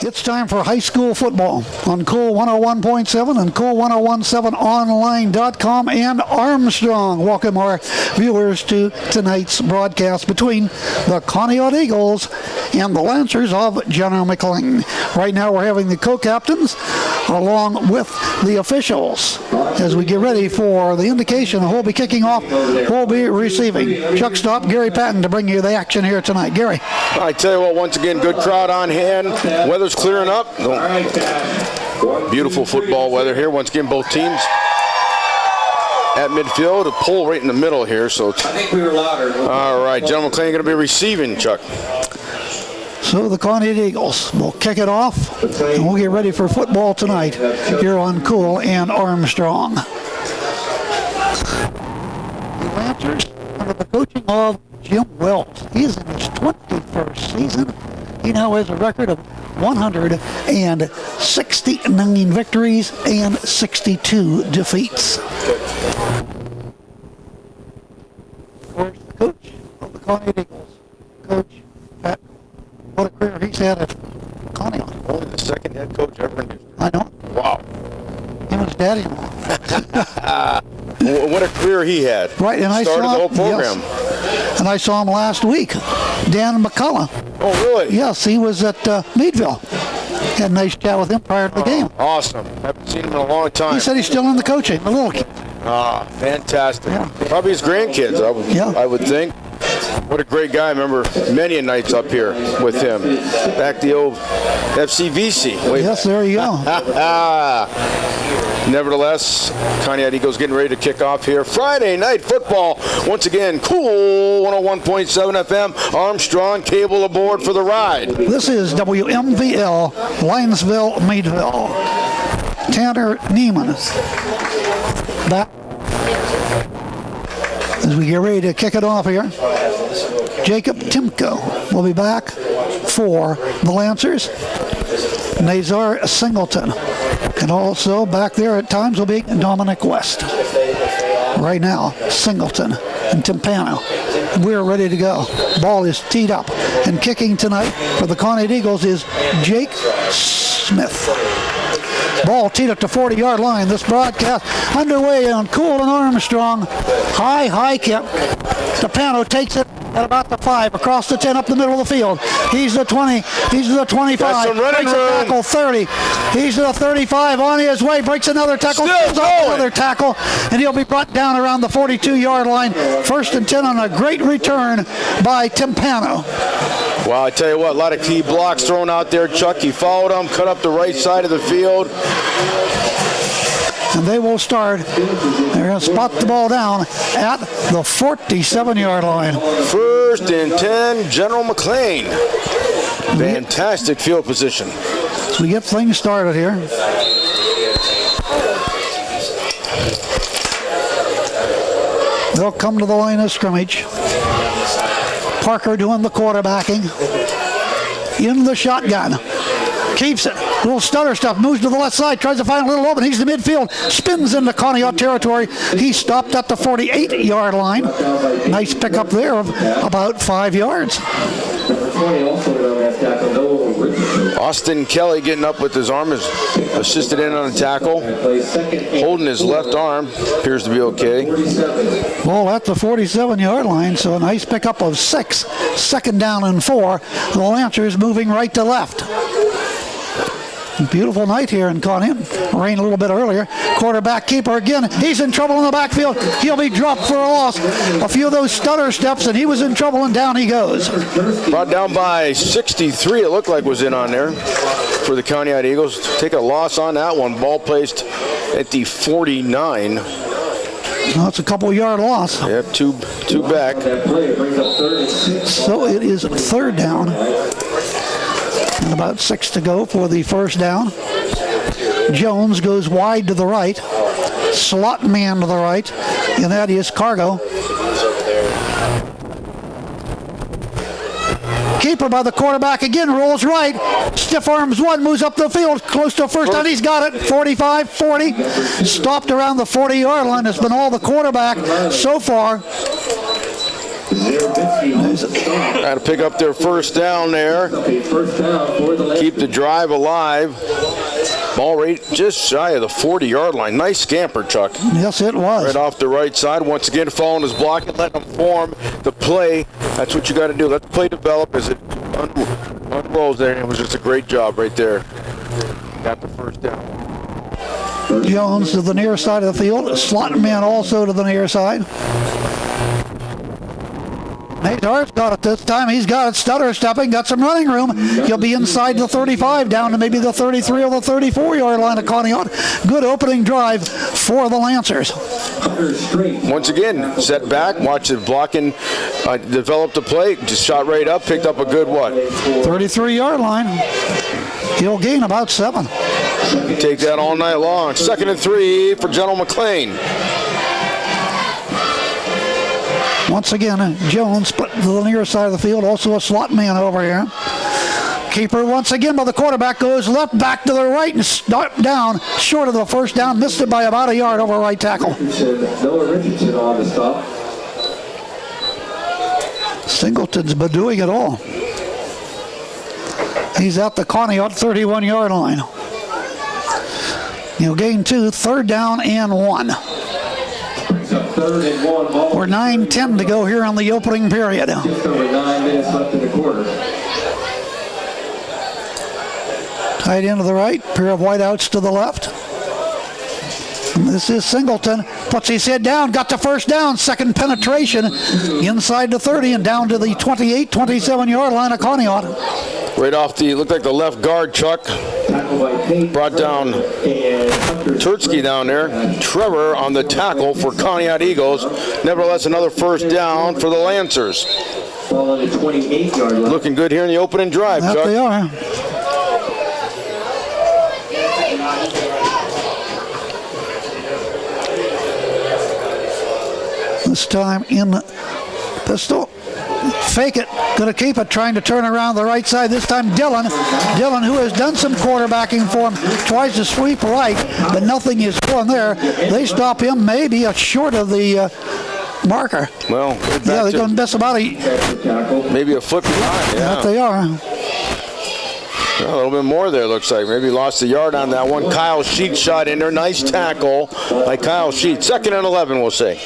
It's time for high school football on Cool 101.7 and Cool1017online.com and Armstrong. Welcome our viewers to tonight's broadcast between the Conneaut Eagles and the Lancers of General McLane. Right now we're having the co-captains along with the officials as we get ready for the indication of who'll be kicking off, who'll be receiving. Chuck Stopp Gary Patten to bring you the action here tonight. Gary. I tell you what, once again, good crowd on hand. Weather's clearing up. Beautiful football weather here. Once again, both teams at midfield. A pole right in the middle here. So I think we were louder. All right, General McLane going to be receiving, Chuck. So the Conneaut Eagles will kick it off, and we'll get ready for football tonight here on Cool and Armstrong. The Lancers under the coaching of Jim Wells. He's in his 21st season. He now has a record of 169 victories and 62 defeats. Of course, the coach of the Conneaut Eagles, Coach Patten. What a career he's had at Conneaut. Only the second head coach ever in history. I know. Wow. Him and his daddy-in-law. What a career he had. Right, and I started saw the whole program. Yes, and I saw him last week. Dan McCullough. Oh, really? Yes, he was at Meadville. Had a nice chat with him prior to the game. Awesome. Haven't seen him in a long time. He said he's still in the coaching, the little kid. Ah, fantastic. Yeah. Probably his grandkids, I would think. What a great guy. I remember many nights up here with him. Back the old FCVC. Yes, there you go. Nevertheless, Conneaut Eagles getting ready to kick off here. Friday night football. Once again, Cool 101.7 FM. Armstrong cable aboard for the ride. This is WMVL, Linesville, Meadville. Tanner Neiman back as we get ready to kick it off here. Jacob Timko will be back for the Lancers. Nazar Singleton. And also back there at times will be Dominic West. Right now, Singleton and Timpano. We're ready to go. Ball is teed up. And kicking tonight for the Conneaut Eagles is Jake Smith. Ball teed up to 40-yard line. This broadcast underway on Cool and Armstrong. High kick. Timpano takes it at about the 5, across the 10, up the middle of the field. He's the 20, he's the 25, breaks a tackle, 30. He's to the 35, on his way, breaks another tackle, another tackle, and he'll be brought down around the 42-yard line. 1st and 10 on a great return by Timpano. Well, I tell you what, a lot of key blocks thrown out there. Chuck, he followed him, cut up the right side of the field. And they will start. They're going to spot the ball down at the 47-yard line. 1st and 10, General McLane. Fantastic field position. So we get things started here. They'll come to the line of scrimmage. Parker doing the quarterbacking. In the shotgun. Keeps it. Little stutter stuff. Moves to the left side. Tries to find a little open. He's to midfield. Spins into Conneaut territory. He stopped at the 48-yard line. Nice pickup there of about 5 yards. Austin Kelly getting up with his arm, is assisted in on a tackle. Holding his left arm. Appears to be okay. Ball at the 47-yard line. So a nice pickup of 6. 2nd down and 4. The Lancers moving right to left. Beautiful night here in Conneaut. Rain a little bit earlier. Quarterback keeper again. He's in trouble in the backfield. He'll be dropped for a loss. A few of those stutter steps, and he was in trouble, and down he goes. Brought down by 63, it looked like was in on there for the Conneaut Eagles. Take a loss on that one. Ball placed at the 49. Well, it's a couple-yard loss. Yep, two back. So it is 3rd down. And about 6 to go for the 1st down. Jones goes wide to the right. Slot man to the right. And that is Cargo. Keeper by the quarterback again, rolls right. Stiff arms one, moves up the field, close to 1st down. He's got it. 45, 40. Stopped around the 40-yard line. It's been all the quarterback so far. Got to pick up their first down there. Keep the drive alive. Ball rate just shy of the 40-yard line. Nice scamper, Chuck. Yes, it was. Right off the right side. Once again, following his block and letting him form the play. That's what you got to do. Let the play develop as it unrolls there. It was just a great job right there. Got the first down. Jones to the near side of the field. Slot man also to the near side. Nate Hart's got it this time. He's got it stutter stepping, got some running room. He'll be inside the 35, down to maybe the 33 or the 34-yard line of Conneaut. Good opening drive for the Lancers. Once again, set back, watch the blocking, develop the play, just shot right up, picked up a good what? 33-yard line. He'll gain about 7. You take that all night long. 2nd and 3 for General McLane. Once again, Jones split to the near side of the field, also a slot man over here. Keeper once again by the quarterback, goes left, back to the right, and start down short of the first down. Missed it by about a yard over right tackle. Richardson on the stop. Singleton's been doing it all. He's at the Conneaut 31-yard line. He'll gain 2, 3rd down and 1. We're 9:10 to go here on the opening period. Just over 9 minutes left in the quarter. Tight end to the right, pair of wideouts to the left. And this is Singleton, puts his head down, got the first down, second penetration inside the 30 and down to the 28, 27-yard line of Conneaut. Right off the, looked like the left guard, Chuck. Brought down Turtsky down there. Trevor on the tackle for Conneaut Eagles. Nevertheless, another first down for the Lancers. Ball on the 28-yard line. Looking good here in the opening drive, That Chuck. they are. This time in pistol. Fake it, gonna keep it, trying to turn around the right side. This time Dillon, who has done some quarterbacking for him, tries to sweep right, but nothing is going there. They stop him maybe short of the marker. Well, Yeah, they're gonna miss about maybe a foot behind. Yeah, that they are. A little bit more there, looks like. Maybe lost a yard on that one. Kyle Sheet shot in there. Nice tackle by Kyle Sheet. 2nd and 11, we'll say.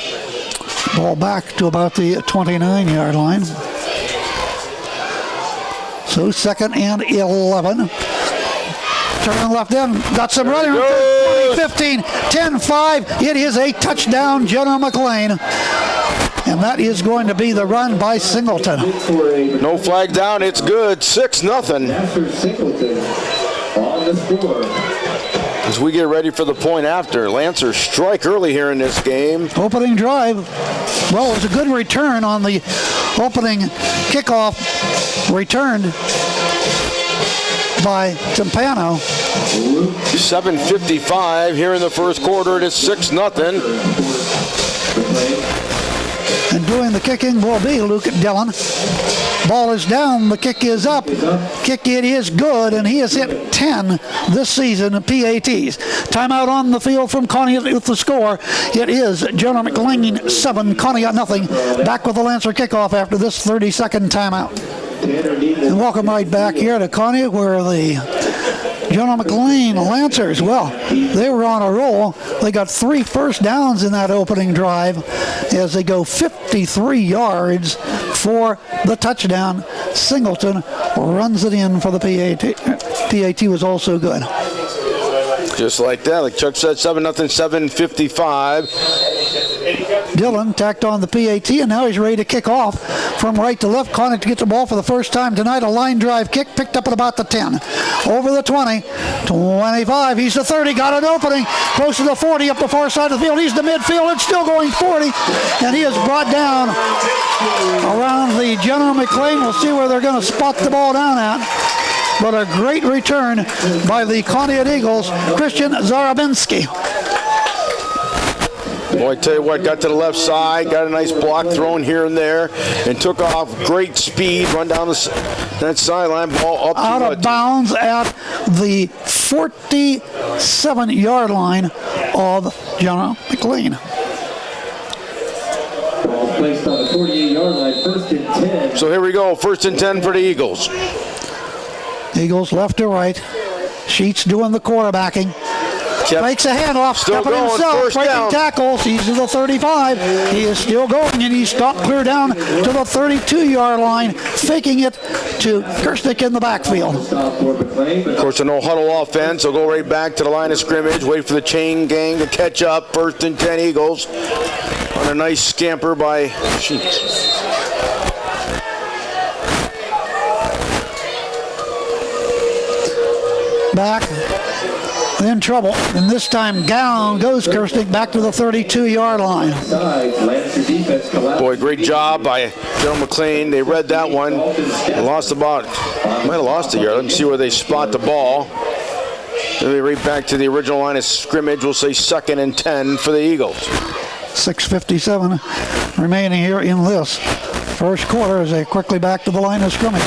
Ball back to about the 29-yard line. So 2nd and 11. Turning left end, got some running room. 20, 15, 10, 5. It is a touchdown, General McLane. And that is going to be the run by Singleton. No flag down, it's good. 6-0. Singleton on the score. As we get ready for the point after, Lancers strike early here in this game. Opening drive. Well, it was a good return on the opening kickoff. Returned by Timpano. 7:55 here in the first quarter. It is 6-0. And doing the kicking will be Luke Dillon. Ball is down, the kick is up. Kick, it is good, and he has hit 10 this season PATs. Timeout on the field from Conneaut with the score. It is General McLane 7, Conneaut nothing. Back with the Lancer kickoff after this 30-second timeout. And welcome right back here to Conneaut, where the General McLane Lancers, well, they were on a roll. They got 3 first downs in that opening drive as they go 53 yards for the touchdown. Singleton runs it in for the PAT. PAT was also good. Just like that, like Chuck said, 7-0, 7:55. Dillon tacked on the PAT, and now he's ready to kick off from right to left. Conneaut to get the ball for the first time tonight. A line drive kick picked up at about the 10. Over the 20, 25, he's the 30, got an opening. Close to the 40, up the far side of the field. He's the midfield, it's still going 40, and he is brought down around the General McLane. We'll see where they're going to spot the ball down at. But a great return by the Conneaut Eagles, Christian Zarabinski. Boy, I tell you what, got to the left side, got a nice block thrown here and there, and took off great speed, run down that sideline, ball up out of bounds at the 47-yard line of General McLane. Ball placed on the 48-yard line first and 10. So here we go, 1st and 10 for the Eagles. Eagles left to right. Sheets doing the quarterbacking. Makes a handoff, stepping himself, breaking tackles. He's to the 35. He is still going, and he's stopped clear down to the 32-yard line, faking it to Kirsnick in the backfield. Of course, a no-huddle offense. They'll go right back to the line of scrimmage, wait for the chain gang to catch up. 1st and 10 Eagles on a nice scamper by Sheets. Back. In trouble, and this time down goes Kirsnick back to the 32-yard line. Boy, great job by General McLane. They read that one. They lost might have lost a yard. Let me see where they spot the ball. Then we right back to the original line of scrimmage. We'll say 2nd and 10 for the Eagles. 6:57 remaining here in this first quarter as they quickly back to the line of scrimmage.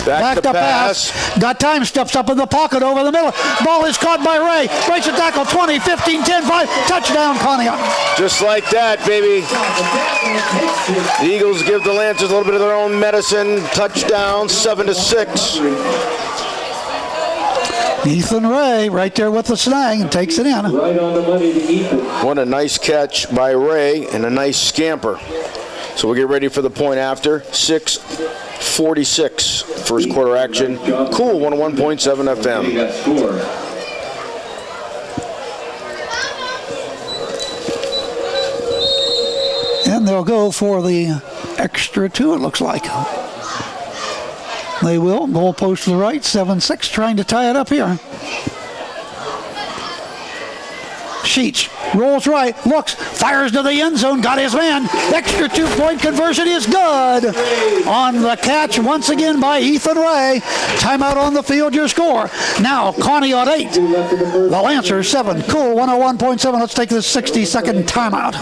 Back to pass. Got time, steps up in the pocket over the middle. Ball is caught by Ray. Breaks a tackle, 20, 15, 10, 5. Touchdown, Conneaut. Just like that, baby. The Eagles give the Lancers a little bit of their own medicine. Touchdown, 7-6. Ethan Ray right there with the snag and takes it in. Right on the money to Ethan. What a nice catch by Ray and a nice scamper. So we'll get ready for the point after. 6:46 first quarter action. Cool 101.7 FM. And they'll go for the extra 2, it looks like. They will. Goal post to the right. 7-6 trying to tie it up here. Sheets rolls right, looks, fires to the end zone, got his man. Extra 2-point conversion is good. On the catch once again by Ethan Ray. Timeout on the field, your score. Now Conneaut 8, the Lancers 7. Cool 101.7. Let's take this 60-second timeout.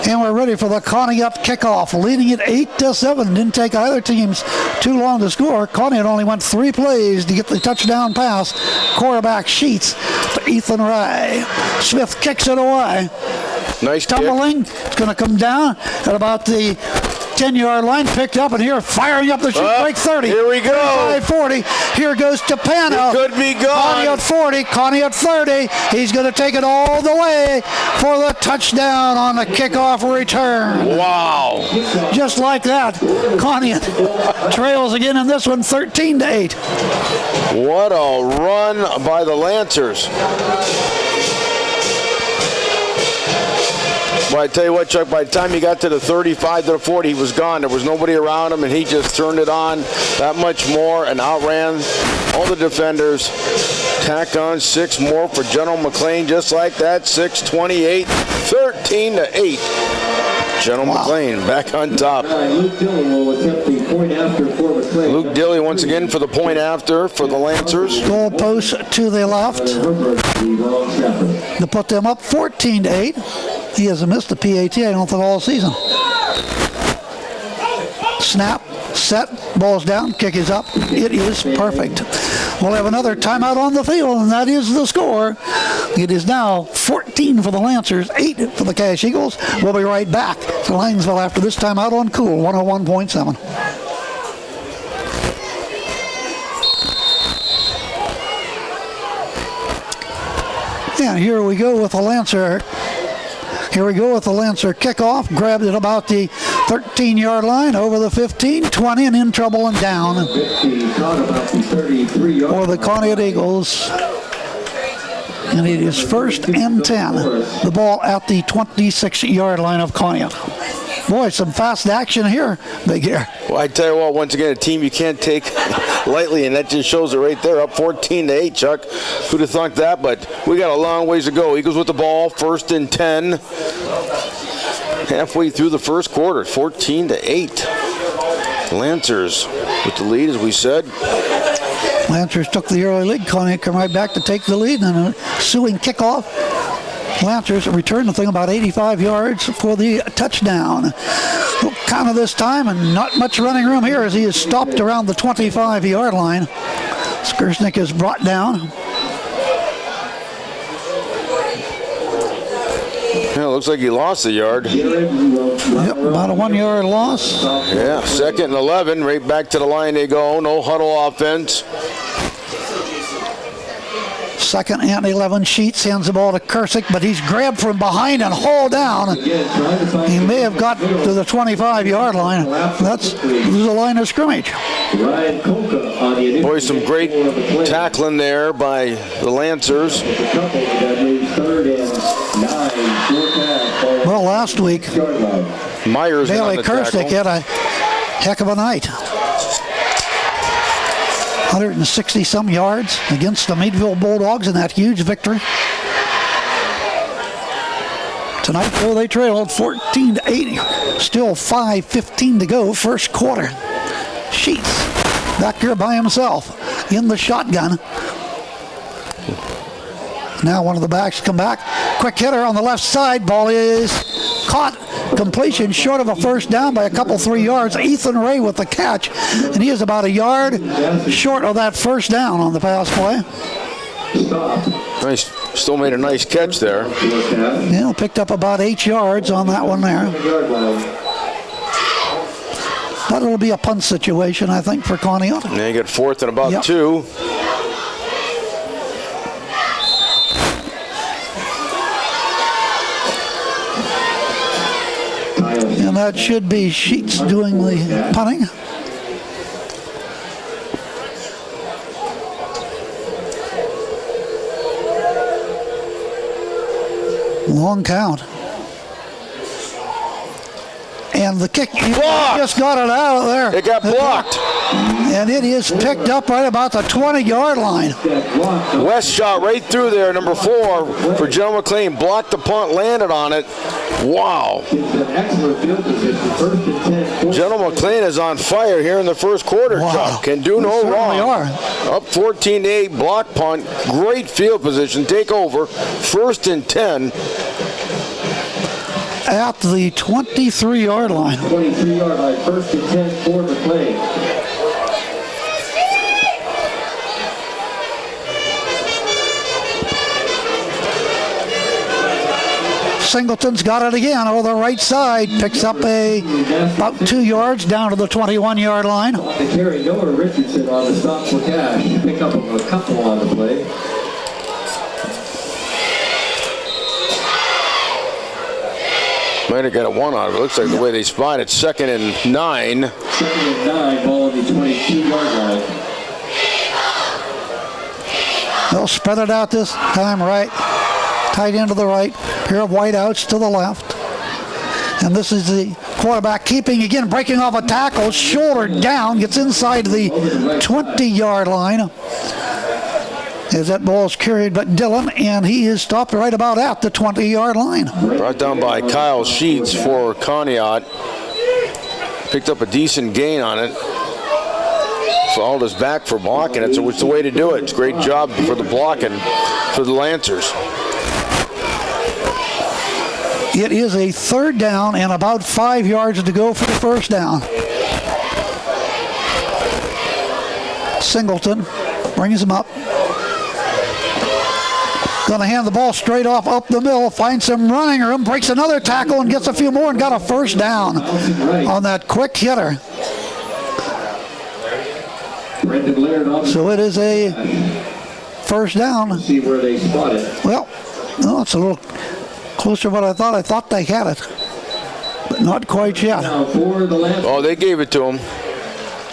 And we're ready for the Conneaut kickoff, leading it 8-7. Didn't take either teams too long to score. Conneaut only went 3 plays to get the touchdown pass. Quarterback Sheets to Ethan Ray. Smith kicks it away. Nice tumbling. Kick. It's going to come down at about the 10-yard line, picked up, and here firing up the shoot break 30. Here we go. 40. Here goes Tapano. It could be gone. Conneaut 40, Conneaut 30. He's going to take it all the way for the touchdown on the kickoff return. Wow. Just like that, Conneaut trails again in this one, 13-8. What a run by the Lancers. Well, I tell you what, Chuck, by the time he got to the 35 to the 40, he was gone. There was nobody around him, and he just turned it on that much more and outran all the defenders. Tack on 6 more for General McLane, just like that. 6:28, 13-8. General McLane back on top. Luke Dillon will attempt the point after for McLane. Luke Dilley once again for the point after for the Lancers. Goal post to the left to put them up 14-8. He hasn't missed a PAT, I don't think, all season. Snap, set, ball's down, kick is up. It is perfect. We'll have another timeout on the field, and that is the score. It is now 14 for the Lancers, 8 for the Cash Eagles. We'll be right back to Lanesville after this timeout on Cool 101.7. And here we go with the Lancer. Here we go with the Lancer kickoff. Grabbed it about the 13-yard line, over the 15, 20, and in trouble and down. Or the Conneaut Eagles. And it is 1st and 10. The ball at the 26-yard line of Conneaut. Boy, some fast action here, Big Air. Well, I tell you what, once again, a team you can't take lightly, and that just shows it right there, up 14-8, Chuck. Who'd have thought that? But we got a long ways to go. Eagles with the ball, 1st and 10. Halfway through the first quarter, 14-8. Lancers with the lead, as we said. Lancers took the early lead. Conneaut come right back to take the lead, and a ensuing kickoff. Lancers return the thing about 85 yards for the touchdown. Kind of this time, and not much running room here as he is stopped around the 25-yard line. Skirsnick is brought down. looks like he lost a yard. Yep, about a 1 yard loss. Yeah, 2nd and 11. Right back to the line they go. No huddle offense. 2nd and 11. Sheets hands the ball to Kursick, but he's grabbed from behind and hauled down. He may have got to the 25-yard line. That's the line of scrimmage. Boy, some great tackling there by the Lancers. Well, last week, Myers Bailey on the Kursick tackle. had a heck of a night. 160-some yards against the Meadville Bulldogs in that huge victory. Tonight, though, they trailed 14-8. Still 5:15 to go, first quarter. Sheets back there by himself in the shotgun. Now one of the backs come back. Quick hitter on the left side. Ball is caught. Completion short of a first down by a couple, 3 yards. Ethan Ray with the catch. And he is about a yard short of that first down on the pass play. Nice. Still made a nice catch there. Yeah, picked up about 8 yards on that one there. But it'll be a punt situation, I think, for Conneaut. And they get 4th and about Yep. 2. And that should be Sheets doing the punting. Long count. And the kick, he Blocked. just got it out of there. It got blocked. And it is picked up right about the 20-yard line. West shot right through there, number 4 for Joe McLean. Blocked the punt, landed on it. Wow. General McLean is on fire here in the first quarter, Wow. Chuck. Can do no They wrong. certainly are. Up 14-8, block punt. Great field position. Take over. 1st and 10. At the 23-yard line. 23-yard line, 1st and 10 for McLean. Singleton's got it again over the right side. Picks up about 2 yards down to the 21-yard line. The carry, Noah Richardson on the stop for cash. Pick up a couple on the play. Might have got a 1 out of it. Looks like the way they spot it. 2nd and 9. 2nd and 9, ball on the 22-yard line. They'll spread it out this time right. Tight end to the right. Pair of whiteouts to the left. And this is the quarterback keeping again, breaking off a tackle. Shoulder down. Gets inside the 20-yard line. As that ball is carried by Dillon, and he is stopped right about at the 20-yard line. Brought down by Kyle Sheets for Conneaut. Picked up a decent gain on it. Fouled us back for blocking it, so it's the way to do it. It's a great job for the blocking for the Lancers. It is a 3rd down and about 5 yards to go for the first down. Singleton brings him up. Going to hand the ball straight off up the middle, finds some running room, breaks another tackle and gets a few more and got a first down on that quick hitter. So it is a first down. See where they spot it. Well, no, it's a little closer to what I thought. I thought they had it, but not quite yet. Now for the last. Oh, they gave it to him.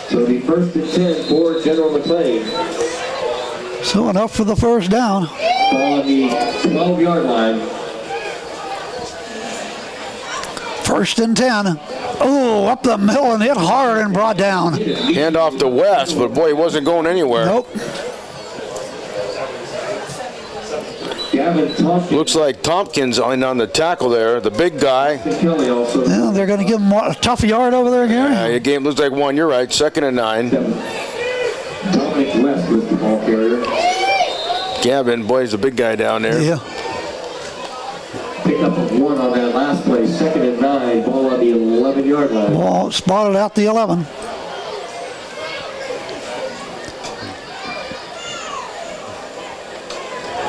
So the 1st and 10 for General McLean. So enough for the first down. Ball on the 12-yard line. 1st and 10. Oh, up the middle and hit hard and brought down. Hand off to West, but boy, he wasn't going anywhere. Nope. Gavin Tompkins. Looks like Tompkins on the tackle there, the big guy. Kelly also. Yeah, they're going to give him a tough yard over there, Gary. The game looks like 1. You're right. 2nd and 9. Dominic West was the ball carrier. Gavin, boy, he's a big guy down there. Yeah. Pick up of 1 on that last play. 2nd and 9. Ball on the 11-yard line. Ball spotted out the 11.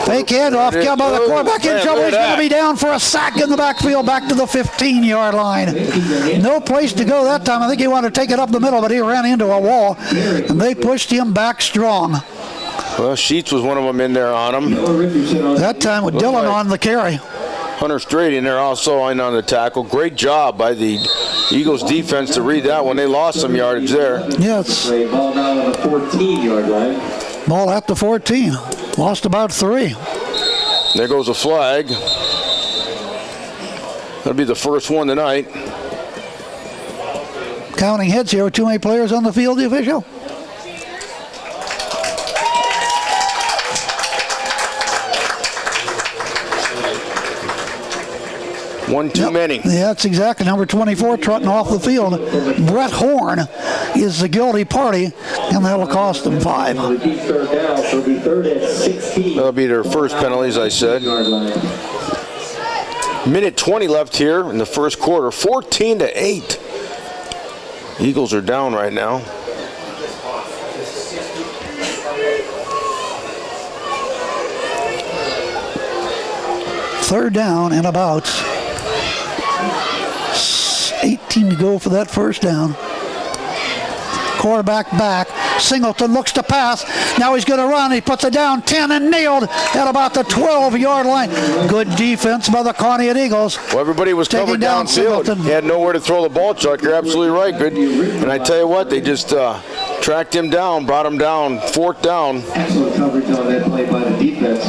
Fake handoff, killed by the quarterback in trouble. He's going to be down for a sack in the backfield, back to the 15-yard line. No place to go that time. I think he wanted to take it up the middle, but he ran into a wall, and they pushed him back strong. Well, Sheets was one of them in there on him. That time with Dillon on the carry. Hunter Straight in there also in on the tackle. Great job by the Eagles defense to read that one. They lost some yardage there. Yes. Ball down on the 14-yard line. Ball at the 14. Lost about 3. There goes a flag. That'll be the first one tonight. Counting heads here with too many players on the field, the official. One too many. Yeah, that's exactly. Number 24 trotting off the field. Brett Horn is the guilty party, and that will cost them 5. That'll be their first penalty, as I said. Minute 20 left here in the first quarter. 14-8. Eagles are down right now. Third down and about 18 to go for that first down. Quarterback back. Singleton looks to pass. Now he's going to run. He puts it down 10 and nailed at about the 12-yard line. Good defense by the Conneaut Eagles. Well, everybody was covered downfield. He had nowhere to throw the ball, Chuck. You're absolutely right. Good. And I tell you what, they just tracked him down, brought him down, fourth down. Excellent coverage on that play by the defense.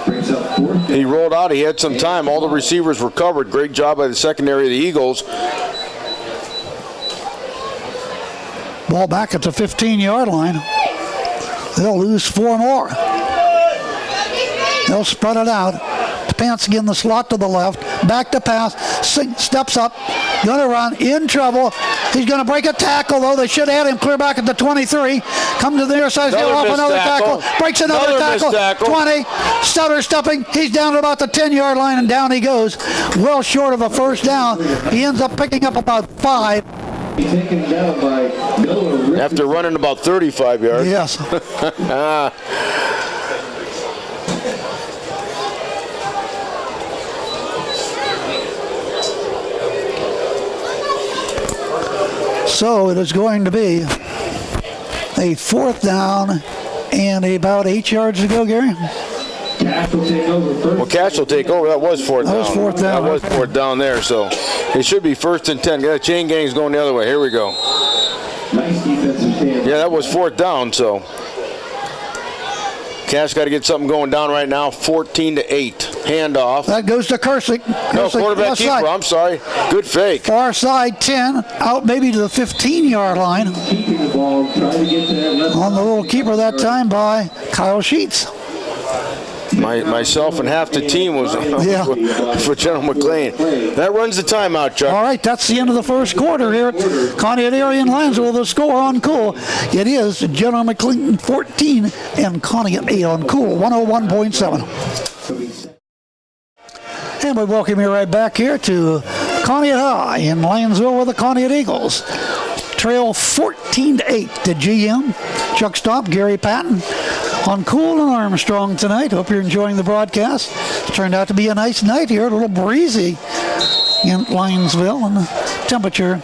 Brings up fourth. He rolled out. He had some time. All the receivers were covered. Great job by the secondary of the Eagles. Ball back at the 15-yard line. They'll lose 4 more. They'll spread it out. Pants again, the slot to the left. Back to pass. Steps up. Going to run. In trouble. He's going to break a tackle, though. They should have had him clear back at the 23. Come to the near side. Off another tackle. Breaks another tackle. 20. Stutter stepping. He's down to about the 10-yard line, and down he goes. Well short of a first down. He ends up picking up about 5. Taken down by Miller. After running about 35 yards. Yes. So it is going to be a 4th down and about 8 yards to go, Gary. Cash will take over first. Well, Cash will take over. That was 4th down. That was 4th down. That was 4th down there, so it should be 1st and 10. Yeah, chain gang's going the other way. Here we go. Nice defensive stand. Yeah, that was 4th down, so Cash got to get something going down right now. 14-8. Handoff. That goes to Kersick. No, quarterback keeper. Side. I'm sorry. Good fake. Far side 10, out maybe to the 15-yard line. Keeping the ball, trying to get to that left. On the little keeper that time by Kyle Sheets. Myself and half the team was for General McLane. That runs the timeout, Chuck. All right, that's the end of the first quarter here at Conneaut area in Lansville. The score on Cool. It is General McLean 14 and Conneaut 8 on Cool 101.7. And we welcome you right back here to Conneaut High in Lansville with the Conneaut Eagles. Trail 14-8 to GM. Chuck Stopp Gary Patten on Cool and Armstrong tonight. Hope you're enjoying the broadcast. It's turned out to be a nice night here, a little breezy in Linesville, and the temperature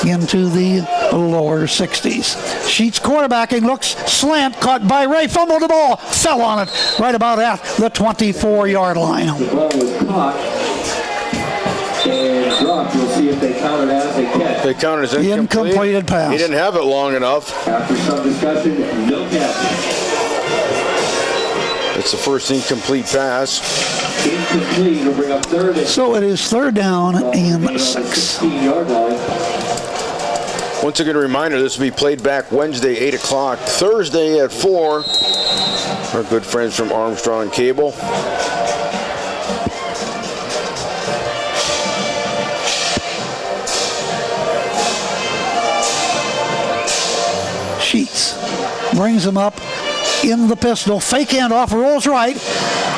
into the lower 60s. Sheets quarterbacking, looks slant, caught by Ray, fumbled the ball, fell on it right about at the 24-yard line. The ball was caught and dropped. We'll see if they count it as a catch. They counted as incomplete. Incompleted pass. He didn't have it long enough. After some discussion, no catch. It's the first incomplete pass. Incomplete will bring up 3rd. So it is 3rd down and 6. 16-yard line. Once again, a reminder, this will be played back Wednesday, 8 o'clock, Thursday at 4. Our good friends from Armstrong Cable. Sheets brings him up in the pistol. Fake handoff, rolls right.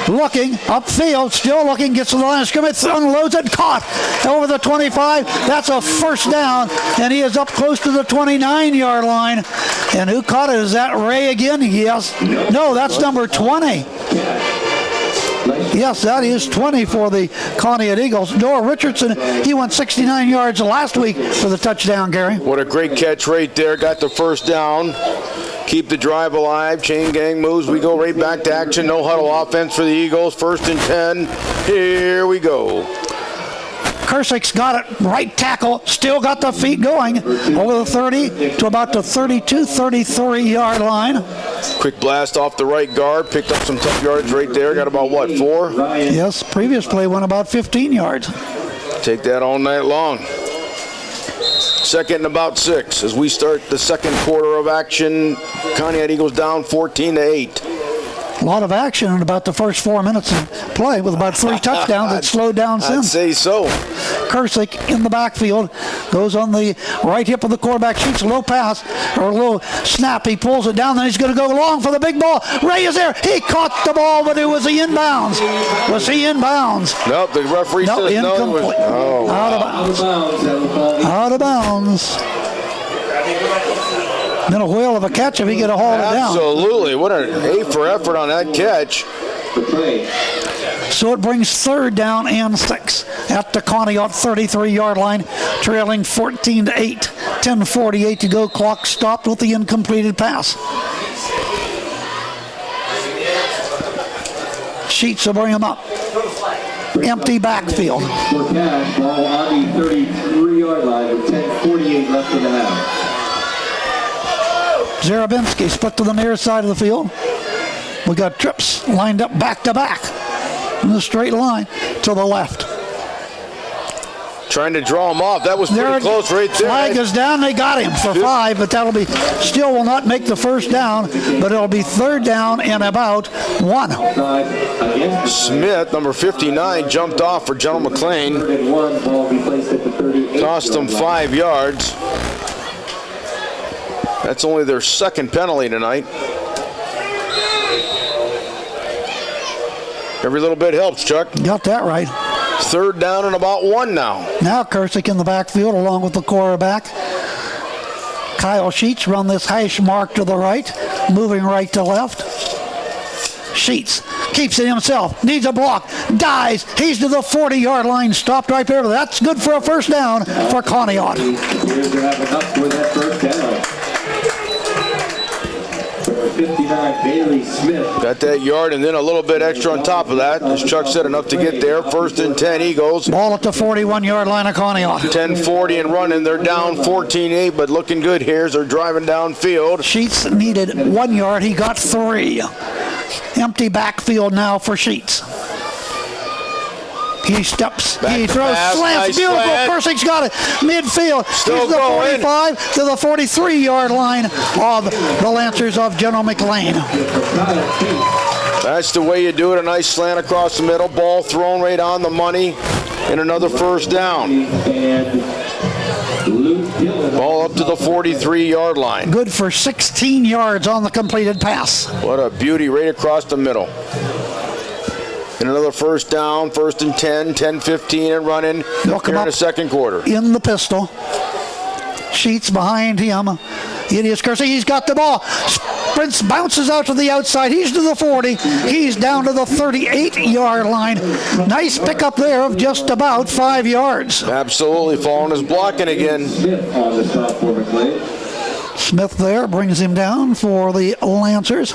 Looking, upfield, still looking, gets to the line of scrimmage, unloads it, caught over the 25. That's a first down, and he is up close to the 29-yard line. And who caught it? Is that Ray again? Yes. No, that's number 20. Yes, that is 20 for the Conneaut Eagles. Noah Richardson, he went 69 yards last week for the touchdown, Gary. What a great catch right there. Got the first down. Keep the drive alive. Chain gang moves. We go right back to action. No huddle offense for the Eagles. 1st and 10. Here we go. Kersick's got it. Right tackle. Still got the feet going. Over the 30 to about the 32, 33-yard line. Quick blast off the right guard. Picked up some tough yards right there. Got about, what, 4? Yes, previous play went about 15 yards. Take that all night long. 2nd and about 6 as we start the second quarter of action. Conneaut Eagles down 14-8. A lot of action in about the first 4 minutes of play with about 3 touchdowns that slowed down I'd since. say so. Kersick in the backfield, goes on the right hip of the quarterback, shoots a low pass or a low snap. He pulls it down, then he's going to go long for the big ball. Ray is there. He caught the ball, but was he inbounds? Was he inbounds? Nope, the referee says no. Incomplete. Oh, Out of bounds. Out of bounds. Been a whale of a catch if he could have hauled it down. Absolutely. What an A for effort on that catch. So it brings 3rd down and 6 at the Conneaut 33-yard line, trailing 14-8. 10:48 to go. Clock stopped with the incompleted pass. Sheets will bring him up. Empty backfield. For cash, ball on the 33-yard line with 10:48 left in the half. Zarabinski split to the near side of the field. We got trips lined up back to back in a straight line to the left. Trying to draw him off. That was pretty close right there. Flag is down. They got him for 5, but that'll be still will not make the first down, but it'll be 3rd down and about 1. Smith, number 59, jumped off for General McLane. Cost them 5 yards. That's only their 2nd penalty tonight. Every little bit helps, Chuck. Got that right. 3rd down and about 1 now. Now Kersick in the backfield along with the quarterback. Kyle Sheets run this hash mark to the right, moving right to left. Sheets keeps it himself, needs a block, dives, he's to the 40-yard line, stopped right there. That's good for a first down for Conneaut. Appears to have enough for that first down. 59, Bailey Smith. Got that yard and then a little bit extra on top of that. As Chuck said, enough to get there. 1st and 10 Eagles. Ball at the 41-yard line of Conneaut. 10:40 and running. They're down 14-8, but looking good here as they're driving downfield. Sheets needed 1 yard. He got 3. Empty backfield now for Sheets. He steps, he throws, slants, nice beautiful. slant. Kersick's got it. Midfield. Still He's the going. 45 to the 43-yard line of the Lancers of General McLane. That's the way you do it. A nice slant across the middle. Ball thrown right on the money. And another first down. Ball up to the 43-yard line. Good for 16 yards on the completed pass. What a beauty right across the middle. And another first down, 1st and 10, 10:15 and running They'll come here in up the second quarter. in the pistol. Sheets behind him. It is Kersick. He's got the ball. Sprints, bounces out to the outside. He's to the 40. He's down to the 38-yard line. Nice pickup there of just about 5 yards. Absolutely falling his blocking again. Smith on the stop for McLane. Smith there brings him down for the Lancers.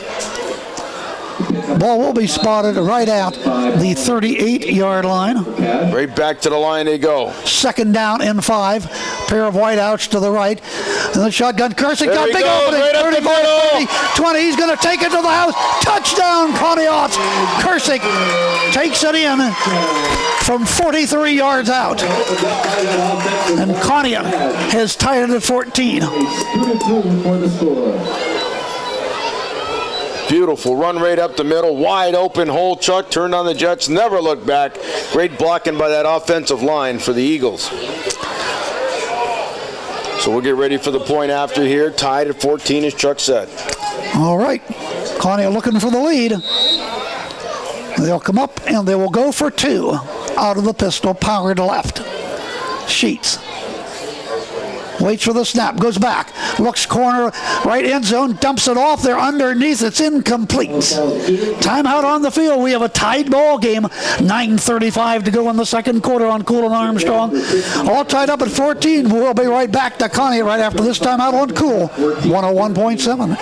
Ball will be spotted right at the 38-yard line. Right back to the line they go. 2nd down and 5. Pair of wideouts to the right. And the shotgun. Kersick There got he big goes, opening. right up the 35, middle. 30, 20. He's going to take it to the house. Touchdown, Conneaut. Kersick takes it in from 43 yards out. And Conneaut has tied it at 14. For the score. Beautiful run right up the middle, wide open hole. Chuck turned on the Jets, never looked back. Great blocking by that offensive line for the Eagles. So we'll get ready for the point after here. Tied at 14, as Chuck said. All right, Conneaut looking for the lead. They'll come up and they will go for 2 out of the pistol, powered left. Sheets Waits for the snap, goes back, looks corner, right end zone, dumps it off there underneath. It's incomplete. Timeout on the field. We have a tied ball game. 9:35 to go in the second quarter on Cool and Armstrong. All tied up at 14. We'll be right back to Conneaut right after this timeout on Cool 101.7.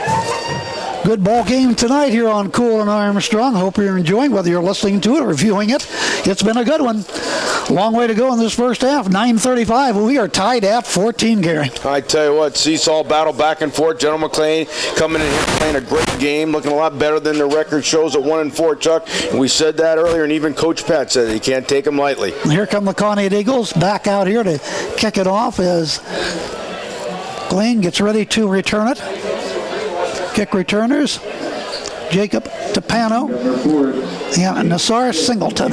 Good ball game tonight here on Cool and Armstrong. Hope you're enjoying, whether you're listening to it or viewing it. It's been a good one. Long way to go in this first half. 9:35. We are tied at 14, Gary. I tell you what, seesaw battle back and forth. General McLane coming in here playing a great game, looking a lot better than the record shows at 1-4, Chuck. And we said that earlier, and even Coach Pat said you can't take them lightly. Here come the Conneaut Eagles back out here to kick it off as McLane gets ready to return it. Kick returners, Jacob Tapano and Nassar Singleton.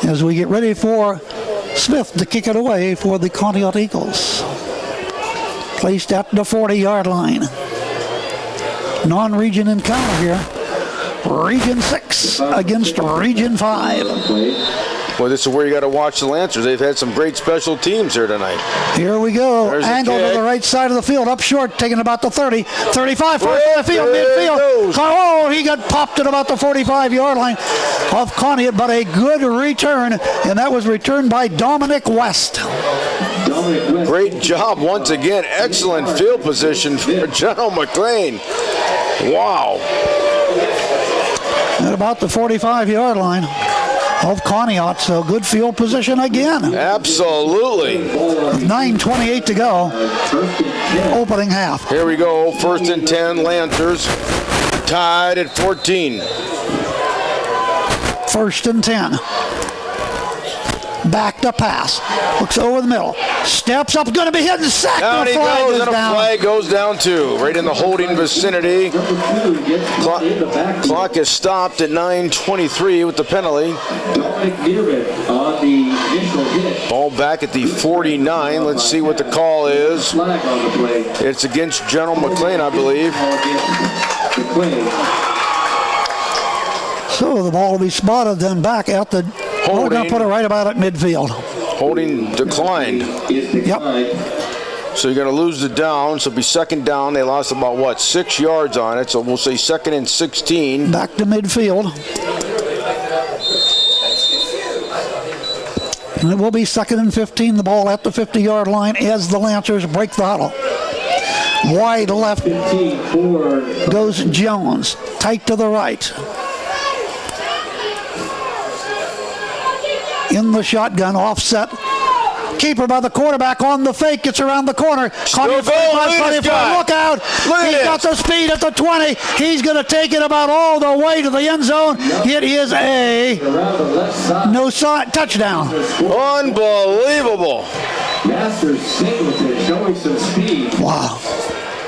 As we get ready for Smith to kick it away for the Conneaut Eagles. Placed at the 40-yard line. Non-region encounter here. Region 6 against Region 5. Well, this is where you got to watch the Lancers. They've had some great special teams here tonight. Here we go. There's Angle to the right side of the field. Up short, taking about the 30. 35, far side of the field, midfield. Oh, he got popped at about the 45-yard line of Conneaut, but a good return, and that was returned by Dominic West. Great job once again. Excellent field position for General McLane. Wow. At about the 45-yard line of Conneaut, so good field position again. Absolutely. 9:28 to go. Opening half. Here we go. 1st and 10, Lancers tied at 14. 1st and 10. Back to pass. Looks over the middle. Steps up, going to be hit and sacked. Down he goes, and a flag goes down too. Right in the holding vicinity. Clock is stopped at 9:23 with the penalty. Ball back at the 49. Let's see what the call is. It's against General McLane, I believe. So the ball will be spotted then back at the... We're going to put it right about at midfield. Holding declined. Yep. So you're going to lose the down. So it'll be 2nd down. They lost about, what, 6 yards on it. So we'll say 2nd and 16. Back to midfield. And it will be 2nd and 15. The ball at the 50-yard line as the Lancers break the huddle. Wide left goes Jones. Tight to the right. In the shotgun, offset. Keeper by the quarterback on the fake. Gets around the corner. Still going. Look out. He's got the speed at the 20. He's going to take it about all the way to the end zone. It is a touchdown. Unbelievable. Master Singleton showing some speed. Wow.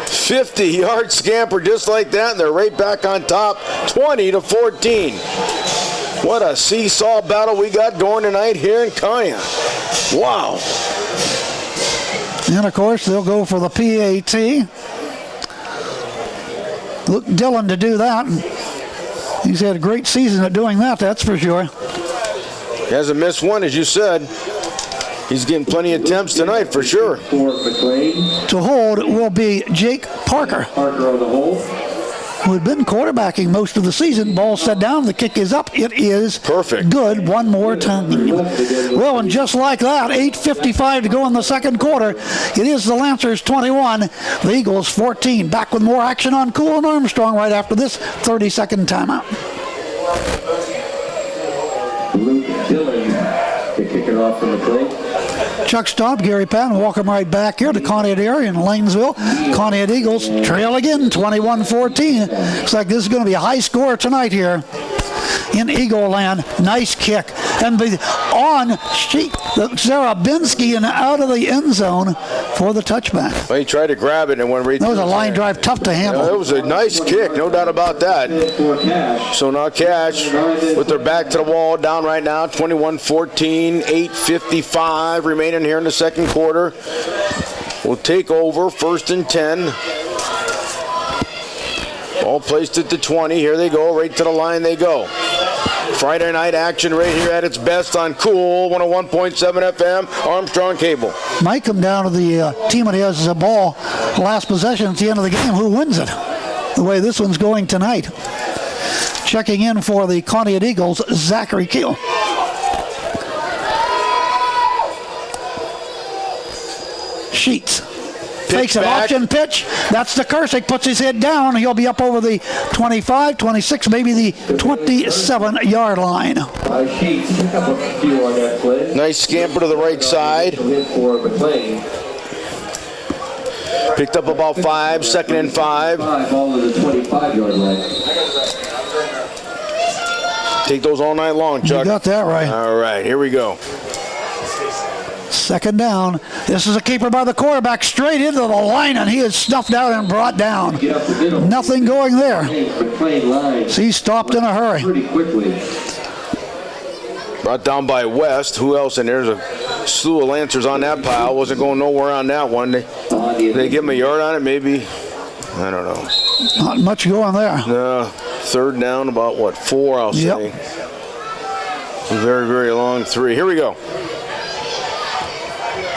50-yard scamper just like that, and they're right back on top, 20-14. What a seesaw battle we got going tonight here in Conneaut. Wow. And, of course, they'll go for the PAT. Look, Dillon to do that. He's had a great season at doing that, that's for sure. He hasn't missed one, as you said. He's getting plenty of attempts tonight, for sure. To hold will be Jake Parker. Parker on the hold. Who had been quarterbacking most of the season. Ball set down. The kick is up. It is perfect. Good one more time. Well, and just like that, 8:55 to go in the second quarter. It is the Lancers 21, the Eagles 14. Back with more action on Cool and Armstrong right after this 30-second timeout. Luke Dillon to kick it off from the plate. Chuck Stopp, Gary Patten, welcome right back here to Conneaut area in Lanesville. Conneaut Eagles trail again, 21-14. Looks like this is going to be a high score tonight here in Eagle Land. Nice kick. And on Zarabinski and out of the end zone for the touchback. Well, he tried to grab it and went right. That was a line drive, tough to handle. Yeah, it was a nice kick, no doubt about that. So now Cash with their back to the wall, down right now, 21-14, 8:55 remaining here in the second quarter. We'll take over, 1st and 10. Ball placed at the 20. Here they go, right to the line they go. Friday night action right here at its best on Cool 101.7 FM, Armstrong Cable. Might come down to the team that has the ball last possession at the end of the game, who wins it, the way this one's going tonight. Checking in for the Conneaut Eagles, Zachary Keel. Sheets. Takes an option pitch. That's the Kursick. Puts his head down. He'll be up over the 25, 26, maybe the 27-yard line. Nice scamper to the right side. Picked up about 5, 2nd and 5. Ball to the 25-yard line. Take those all night long, Chuck. You got that right. All right, here we go. 2nd down. This is a keeper by the quarterback straight into the line, and he is snuffed out and brought down. Nothing going there. So he stopped in a hurry. Pretty quickly. Brought down by West. Who else? And there's a slew of Lancers on that pile. Wasn't going nowhere on that one. They give him a yard on it, maybe. I don't know. Not much going there. No. 3rd down, about what, 4, I'll say. Very, very long 3. Here we go.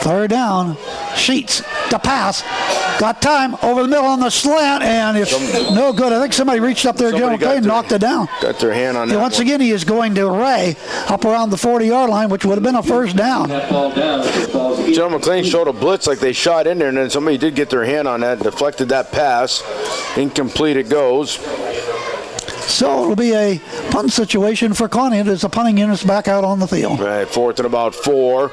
3rd down. Sheets to pass. Got time over the middle on the slant, and it's no good. I think somebody reached up there, General McLane, knocked it down. Got their hand on that. Once again, he is going to Ray up around the 40-yard line, which would have been a 1st down. General McLane showed a blitz like they shot in there, and then somebody did get their hand on that, deflected that pass. Incomplete it goes. So it'll be a punt situation for Conneaut as the punting unit's back out on the field. Right, 4th and about 4.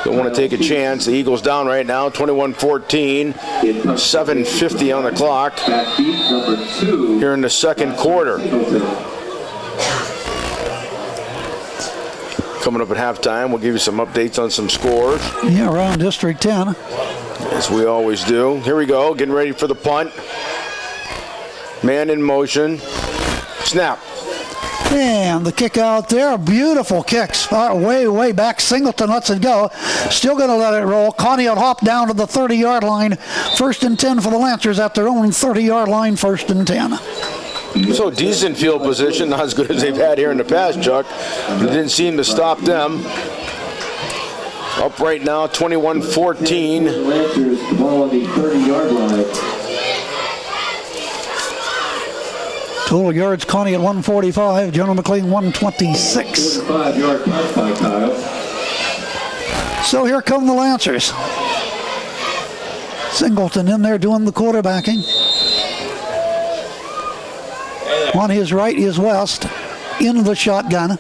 Don't want to take a chance. The Eagles down right now, 21-14. 7:50 on the clock here in the 2nd quarter. Coming up at halftime, we'll give you some updates on some scores. Yeah, around District 10. As we always do. Here we go, getting ready for the punt. Man in motion. Snap. And the kick out there, beautiful kicks. Way, way back. Singleton lets it go. Still going to let it roll. Conneaut hop down to the 30-yard line. 1st and 10 for the Lancers at their own 30-yard line, 1st and 10. So decent field position, not as good as they've had here in the past, Chuck. It didn't seem to stop them. Up right now, 21-14. Lancers, ball on the 30-yard line. Total yards, Conneaut 145, General McLane 126. 5-yard punt by Kyle. So here come the Lancers. Singleton in there doing the quarterbacking. On his right is West in the shotgun.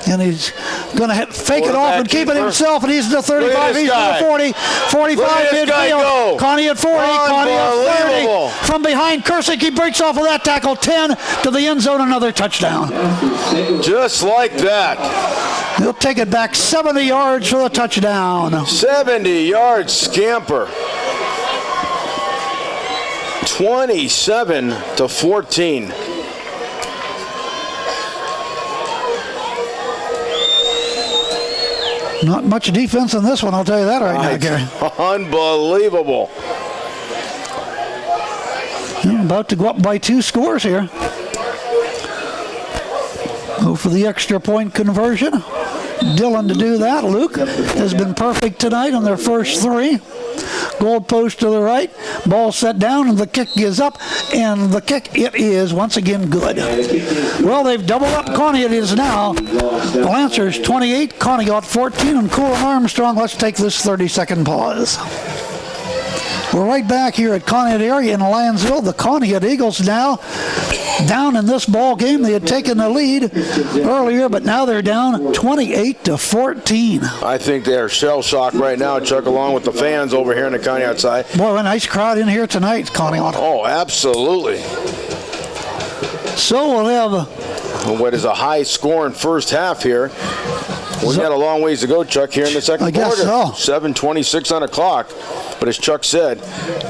And he's going to fake it off and keep it himself, and he's to the 35, he's to the 40, 45 midfield. Conneaut 40, Conneaut 30. From behind, Kursick, he breaks off of that tackle, 10 to the end zone, another touchdown. Just like that. He'll take it back 70 yards for the touchdown. 70-yard scamper. 27-14. Not much defense in this one, I'll tell you that right now, Gary. Unbelievable. About to go up by 2 scores here. Go for the extra point conversion. Dillon to do that. Luke has been perfect tonight on their first 3. Goal post to the right. Ball set down, and the kick is up. And the kick, it is once again good. Well, they've doubled up. Conneaut is now. The Lancers 28, Conneaut 14, and Cool and Armstrong. Let's take this 30-second pause. We're right back here at Conneaut area in Lansville. The Conneaut Eagles now down in this ball game. They had taken the lead earlier, but now they're down 28-14. I think they are shell-shocked right now, Chuck, along with the fans over here on the Conneaut side. Boy, a nice crowd in here tonight, Conneaut. Oh, absolutely. So we'll have what is a high-scoring first half here. We've got a long ways to go, Chuck, here in the 2nd quarter. I guess so. 7:26 on the clock. But as Chuck said,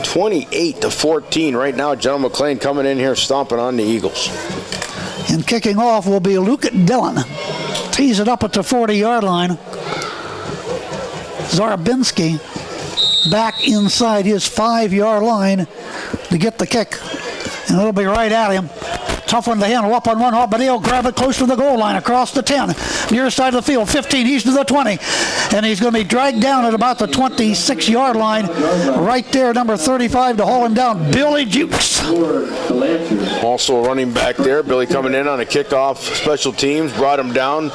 28-14 right now. General McLane coming in here stomping on the Eagles. And kicking off will be Luke Dillon. Tees it up at the 40-yard line. Zarabinski back inside his 5-yard line to get the kick. And it'll be right at him. tough one to handle up on one hop, but he'll grab it close to the goal line across the 10. Near side of the field, 15, he's to the 20. And he's going to be dragged down at about the 26-yard line. Right there, number 35 to haul him down, Billy Jukes. Also a running back there. Billy coming in on a kickoff special teams, brought him down.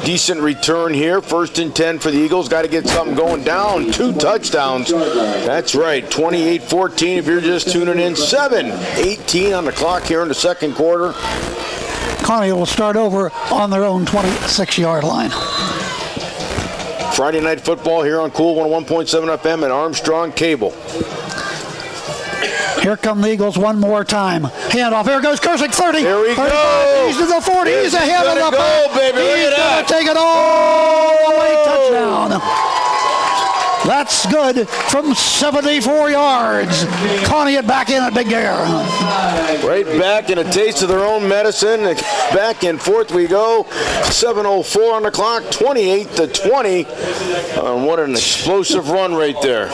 Decent return here. 1st and 10 for the Eagles. Got to get something going down. 2 touchdowns. That's right. 28-14 if you're just tuning in. 7:18 on the clock here in the second quarter. Conneaut will start over on their own 26-yard line. Friday night football here on Cool 101.7 FM and Armstrong Cable. Here come the Eagles one more time. Handoff. Here goes Kursick, 30. Here we 35. go. He's to the 40. He's ahead of the go, baby. He's Look at that. Take it all the way. Touchdown. That's good from 74 yards. Conneaut back in at Big Air. Right back in a taste of their own medicine. Back and forth we go. 7:04 on the clock. 28-20. What an explosive run right there.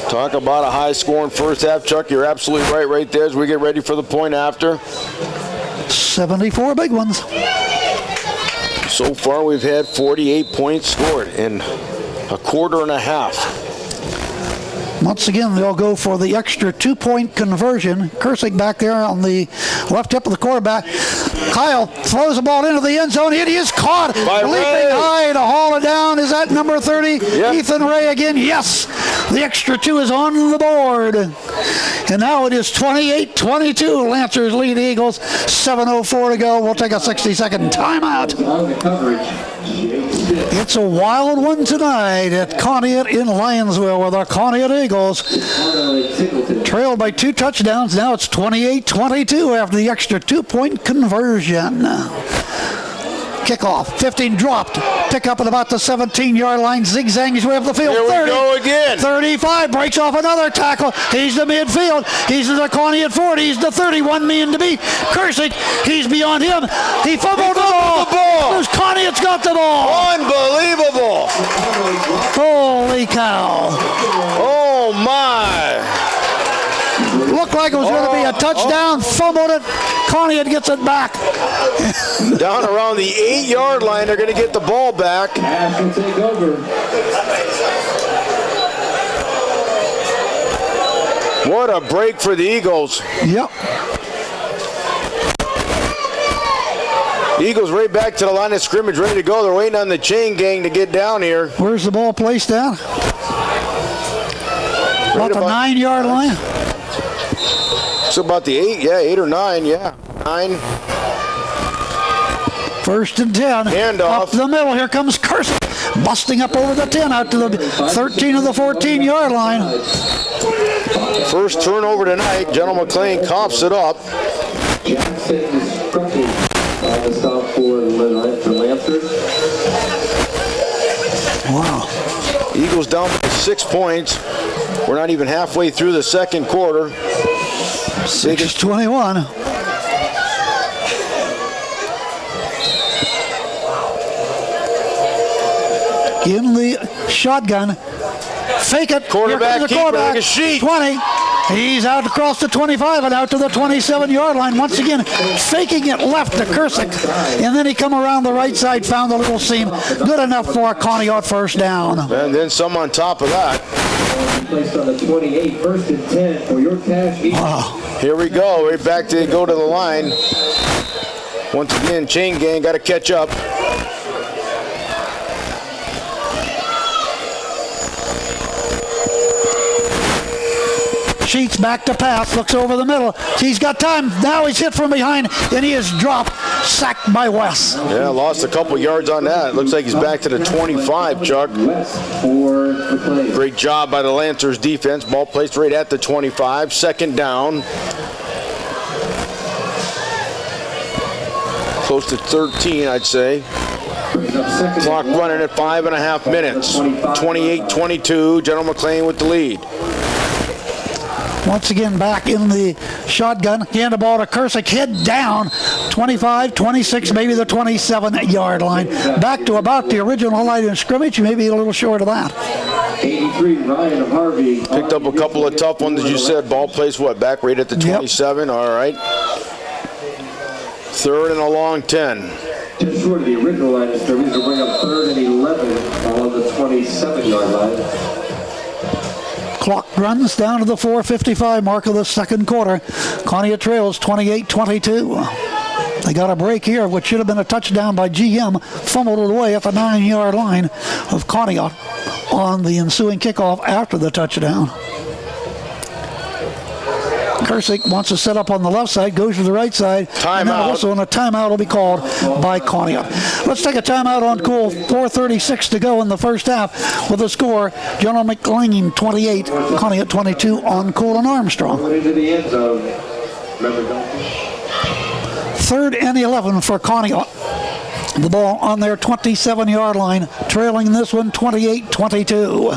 Talk about a high-scoring first half, Chuck. You're absolutely right there as we get ready for the point after. 74 big ones. So far, we've had 48 points scored in a quarter and a half. Once again, they'll go for the extra 2-point conversion. Kursick back there on the left hip of the quarterback. Kyle throws the ball into the end zone. It is caught. By Leaping Ray. high to haul it down. Is that number 30? Yep. Ethan Ray again. Yes. The extra 2 is on the board. And now it is 28-22. Lancers lead the Eagles. 7:04 to go. We'll take a 60-second timeout. It's a wild one tonight at Conneaut in Lionsville with our Conneaut Eagles. Trailed by 2 touchdowns. Now it's 28-22 after the extra 2-point conversion. Kickoff, 15 dropped. Pick up at about the 17-yard line. Zigzag his way up the field. Here we 30, go again. 35, breaks off another tackle. He's to midfield. He's to the Conneaut 40. He's the 31 man to beat. Kursick, he's beyond him. He fumbled the ball. Conneaut's got the ball. Unbelievable. Holy cow. Oh, my. Looked like it was going to be a touchdown. Fumbled it. Conneaut gets it back. Down around the 8-yard line, they're going to get the ball back. Will take over. What a break for the Eagles. Yep. Eagles right back to the line of scrimmage, ready to go. They're waiting on the chain gang to get down here. Where's the ball placed at? About the 9-yard line. It's about the 8 or 9, yeah. 9. 1st and 10. Handoff. Up the middle. Here comes Kursick. Busting up over the 10 out to the 13 of the 14-yard line. First turnover tonight. General McLane coughs it up. Jackson Scruffy on the stop for Lancers. Wow. Eagles down by 6 points. We're not even halfway through the second quarter. 6:21. In the shotgun. Fake it. Quarterback Here comes the keeper quarterback. like a sheep. 20. He's out across the 25 and out to the 27-yard line. Once again, faking it left to Kursick. And then he come around the right side, found the little seam. Good enough for a Conneaut first down. And then some on top of that. Placed on the 28, 1st and 10 for your cash. Wow. Here we go. Right back to go to the line. Once again, chain gang got to catch up. Sheets back to pass, looks over the middle. He's got time. Now he's hit from behind, and he is dropped. Sacked by Wes. Yeah, lost a couple yards on that. Looks like he's back to the 25, Chuck. Great job by the Lancers defense. Ball placed right at the 25. 2nd down. Close to 13, I'd say. Clock running at 5.5 minutes. 28-22. General McLane with the lead. Once again back in the shotgun. Hand the ball to Kursick. Head down. 25, 26, maybe the 27-yard line. Back to about the original line of scrimmage, maybe a little short of that. 83, Ryan Harvey. Picked up a couple of tough ones, as you said. Ball placed, what, back right at the 27? Yep. All right. Third and a long 10. Just short of the original line of scrimmage to bring up 3rd and 11 on the 27-yard line. Clock runs down to the 4:55 mark of the second quarter. Conneaut trails 28-22. They got a break here, which should have been a touchdown by GM. Fumbled it away at the 9-yard line of Conneaut on the ensuing kickoff after the touchdown. Kursick wants to set up on the left side, goes to the right side. Timeout. Also, and a timeout will be called by Conneaut. Let's take a timeout on cool. 4:36 to go in the first half with the score. General McLane 28, Conneaut 22 on cool and Armstrong. Into the end zone. 3rd and 11 for Conneaut. The ball on their 27-yard line, trailing this one 28-22.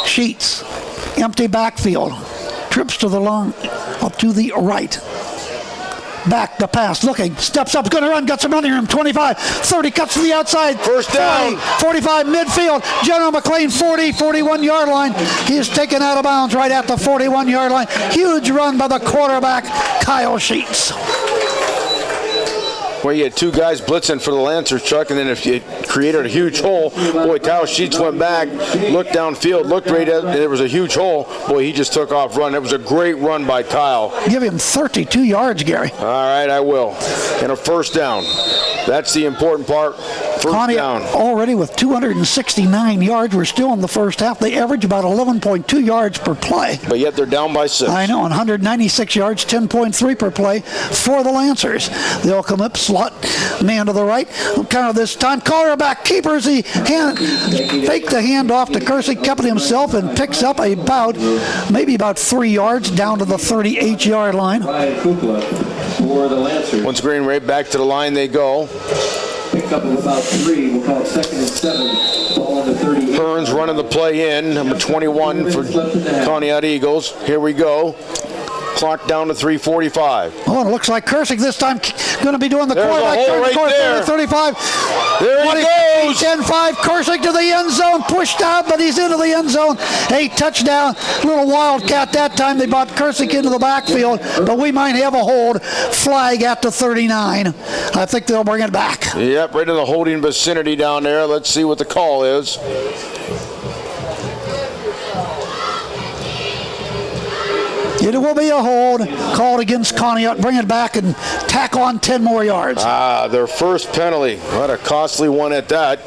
Sheets, empty backfield. Trips to the long, up to the right. Back to pass, looking, steps up, going to run, got some running room, 25, 30, cuts to the outside. First down. 45, midfield. General McLane, 40, 41-yard line. He is taken out of bounds right at the 41-yard line. Huge run by the quarterback, Kyle Sheets. Well, you had two guys blitzing for the Lancers, Chuck, and then if you created a huge hole, boy, Kyle Sheets went back, looked downfield, looked right at it, and there was a huge hole. Boy, he just took off running. It was a great run by Kyle. Give him 32 yards, Gary. All right, I will. And a first down. That's the important part. First down. Already with 269 yards. We're still in the first half. They average about 11.2 yards per play. But yet they're down by 6. I know, 196 yards, 10.3 per play for the Lancers. They'll come up, slot, man to the right. Kind of this time, quarterback keepers. He faked the handoff to Kursick, kept it himself, and picks up maybe about 3 yards down to the 38-yard line. For the Lancers. Once Green right back to the line they go. Pick up of about 3. We'll call it 2nd and 7. Ball on the 38. Hearns running the play in, number 21 for Conneaut Eagles. Here we go. Clock down to 3:45. Oh, and it looks like Kursick this time going to be doing the quarterback. There's a hole right there. 35. There he goes. 10-5. Kursick to the end zone. Pushed out, but he's into the end zone. A touchdown. Little wildcat that time. They brought Kursick into the backfield, but we might have a hold. Flag at the 39. I think they'll bring it back. Yep, right in the holding vicinity down there. Let's see what the call is. It will be a hold called against Conneaut. Bring it back and tack on 10 more yards. Their first penalty. What a costly one at that.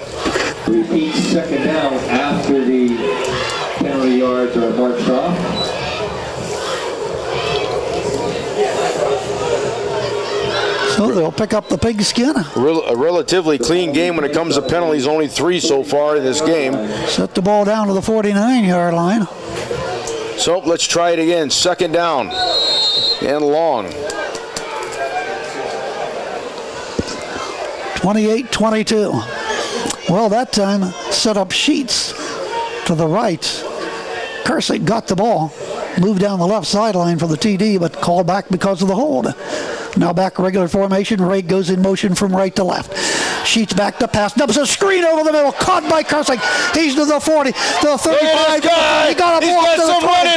Repeat 2nd down after the penalty yards are marched off. So they'll pick up the pigskin. A relatively clean game when it comes to penalties. Only 3 so far in this game. Set the ball down to the 49-yard line. So let's try it again. 2nd down and long. 28-22. Well, that time set up Sheets to the right. Kursick got the ball, moved down the left sideline for the TD, but called back because of the hold. Now back regular formation. Ray goes in motion from right to left. Sheets back to pass. There's a screen over the middle. Caught by Kursick. He's to the 40, to the 35. He got a block to the 20.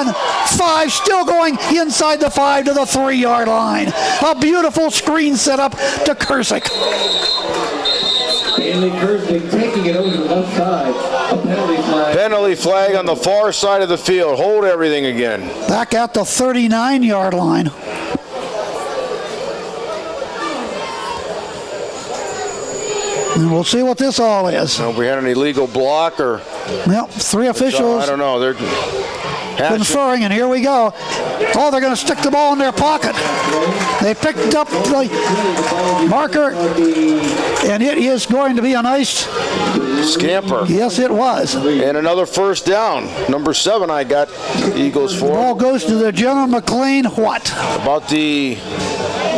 10, 5, still going inside the 5 to the 3-yard line. A beautiful screen set up to Kursick. Stanley Kursick taking it over to the left side. A penalty flag. Penalty flag on the far side of the field. Hold everything again. Back at the 39-yard line. And we'll see what this all is. If we had an illegal block or... Well, 3 officials. I don't know. They're conferring, and here we go. Oh, they're going to stick the ball in their pocket. They picked up the marker, and it is going to be a nice scamper. Yes, it was. And another first down. Number 7 I got the Eagles for. The ball goes to the General McLane. What? About the...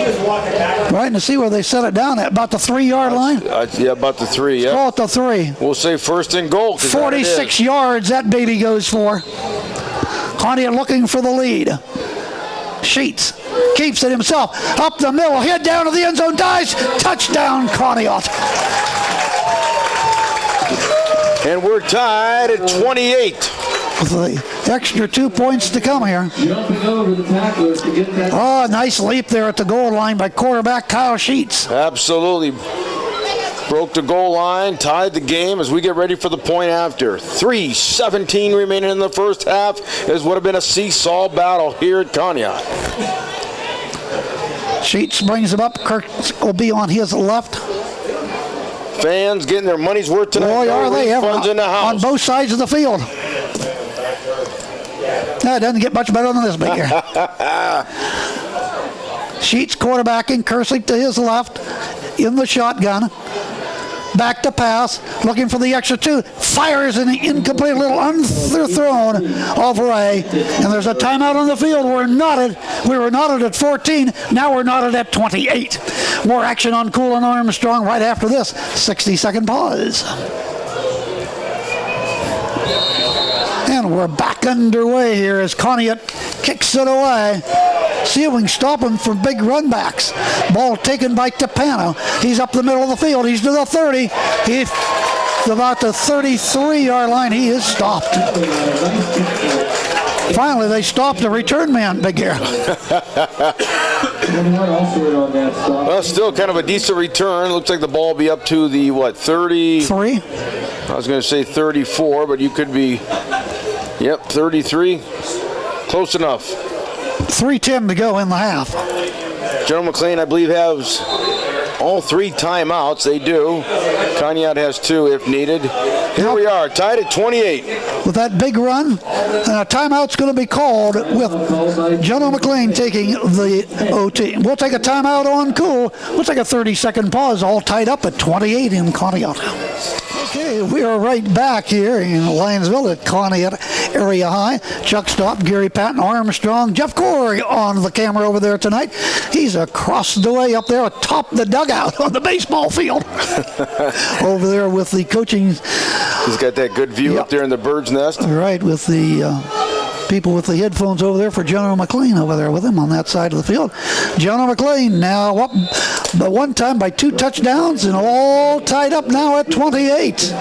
Right, and to see where they set it down at. About the 3-yard line? Yeah, about the 3, yeah. Call it the 3. We'll say 1st and goal. 46 yards that baby goes for. Conneaut looking for the lead. Sheets keeps it himself. Up the middle, head down to the end zone, dives, touchdown Conneaut. And we're tied at 28. With the extra 2 points to come here. Jumping over the tacklers to get that. Oh, nice leap there at the goal line by quarterback Kyle Sheets. Absolutely. Broke the goal line, tied the game as we get ready for the point after. 3:17 remaining in the first half. Is would have been a seesaw battle here at Conneaut. Sheets brings him up. Kirk will be on his left. Fans getting their money's worth tonight. Boy, are they ever Funds in the house. on both sides of the field. That doesn't get much better than this big here. Sheets quarterbacking, Kersey to his left in the shotgun. Back to pass, looking for the extra 2. Fires an incomplete little underthrown off Ray. And there's a timeout on the field. We were knotted at 14. Now we're knotted at 28. More action on Cool and Armstrong right after this 60-second pause. And we're back underway here as Conneaut kicks it away. See if we can stop him from big run backs. Ball taken by Tapano. He's up the middle of the field. He's to the 30. He's about the 33-yard line. He is stopped. Finally, they stopped the return man, Big Air. Well, still kind of a decent return. Looks like the ball will be up to the, 33? I was going to say 34, but you could be, 33. Close enough. 3:10 to go in the half. General McLane, I believe, has all 3 timeouts. They do. Conneaut has 2 if needed. Here we are, tied at 28. With that big run, a timeout's going to be called with General McLane taking the OT. We'll take a timeout on Cool. We'll take a 30-second pause, all tied up at 28 in Conneaut. Okay, we are right back here in Lionsville at Conneaut Area High. Chuck Stopp, Gary Patten, Armstrong, Jeff Corey on the camera over there tonight. He's across the way up there atop the dugout on the baseball field. Over there with the coaching. He's got that good view up there in the bird's nest. Right, with the people with the headphones over there for General McLane over there with him on that side of the field. General McLane now up the one time by 2 touchdowns and all tied up now at 28.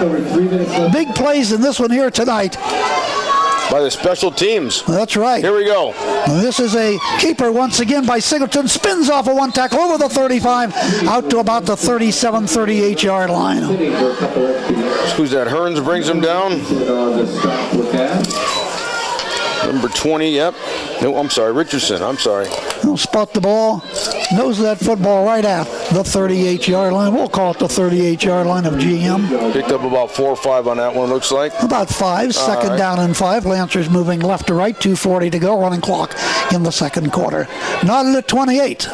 Big plays in this one here tonight. By the special teams. That's right. Here we go. This is a keeper once again by Singleton. Spins off a 1 tackle over the 35 out to about the 37, 38-yard line. Who's that? Hearns brings him down. Number 20, yep. No, I'm sorry, Richardson, I'm sorry. He'll spot the ball, nose that football right at the 38-yard line. We'll call it the 38-yard line of GM. Picked up about 4 or 5 on that one, looks like. About 5, second down and 5. Lancers moving left to right, 2:40 to go, running clock in the second quarter. Knotted at 28.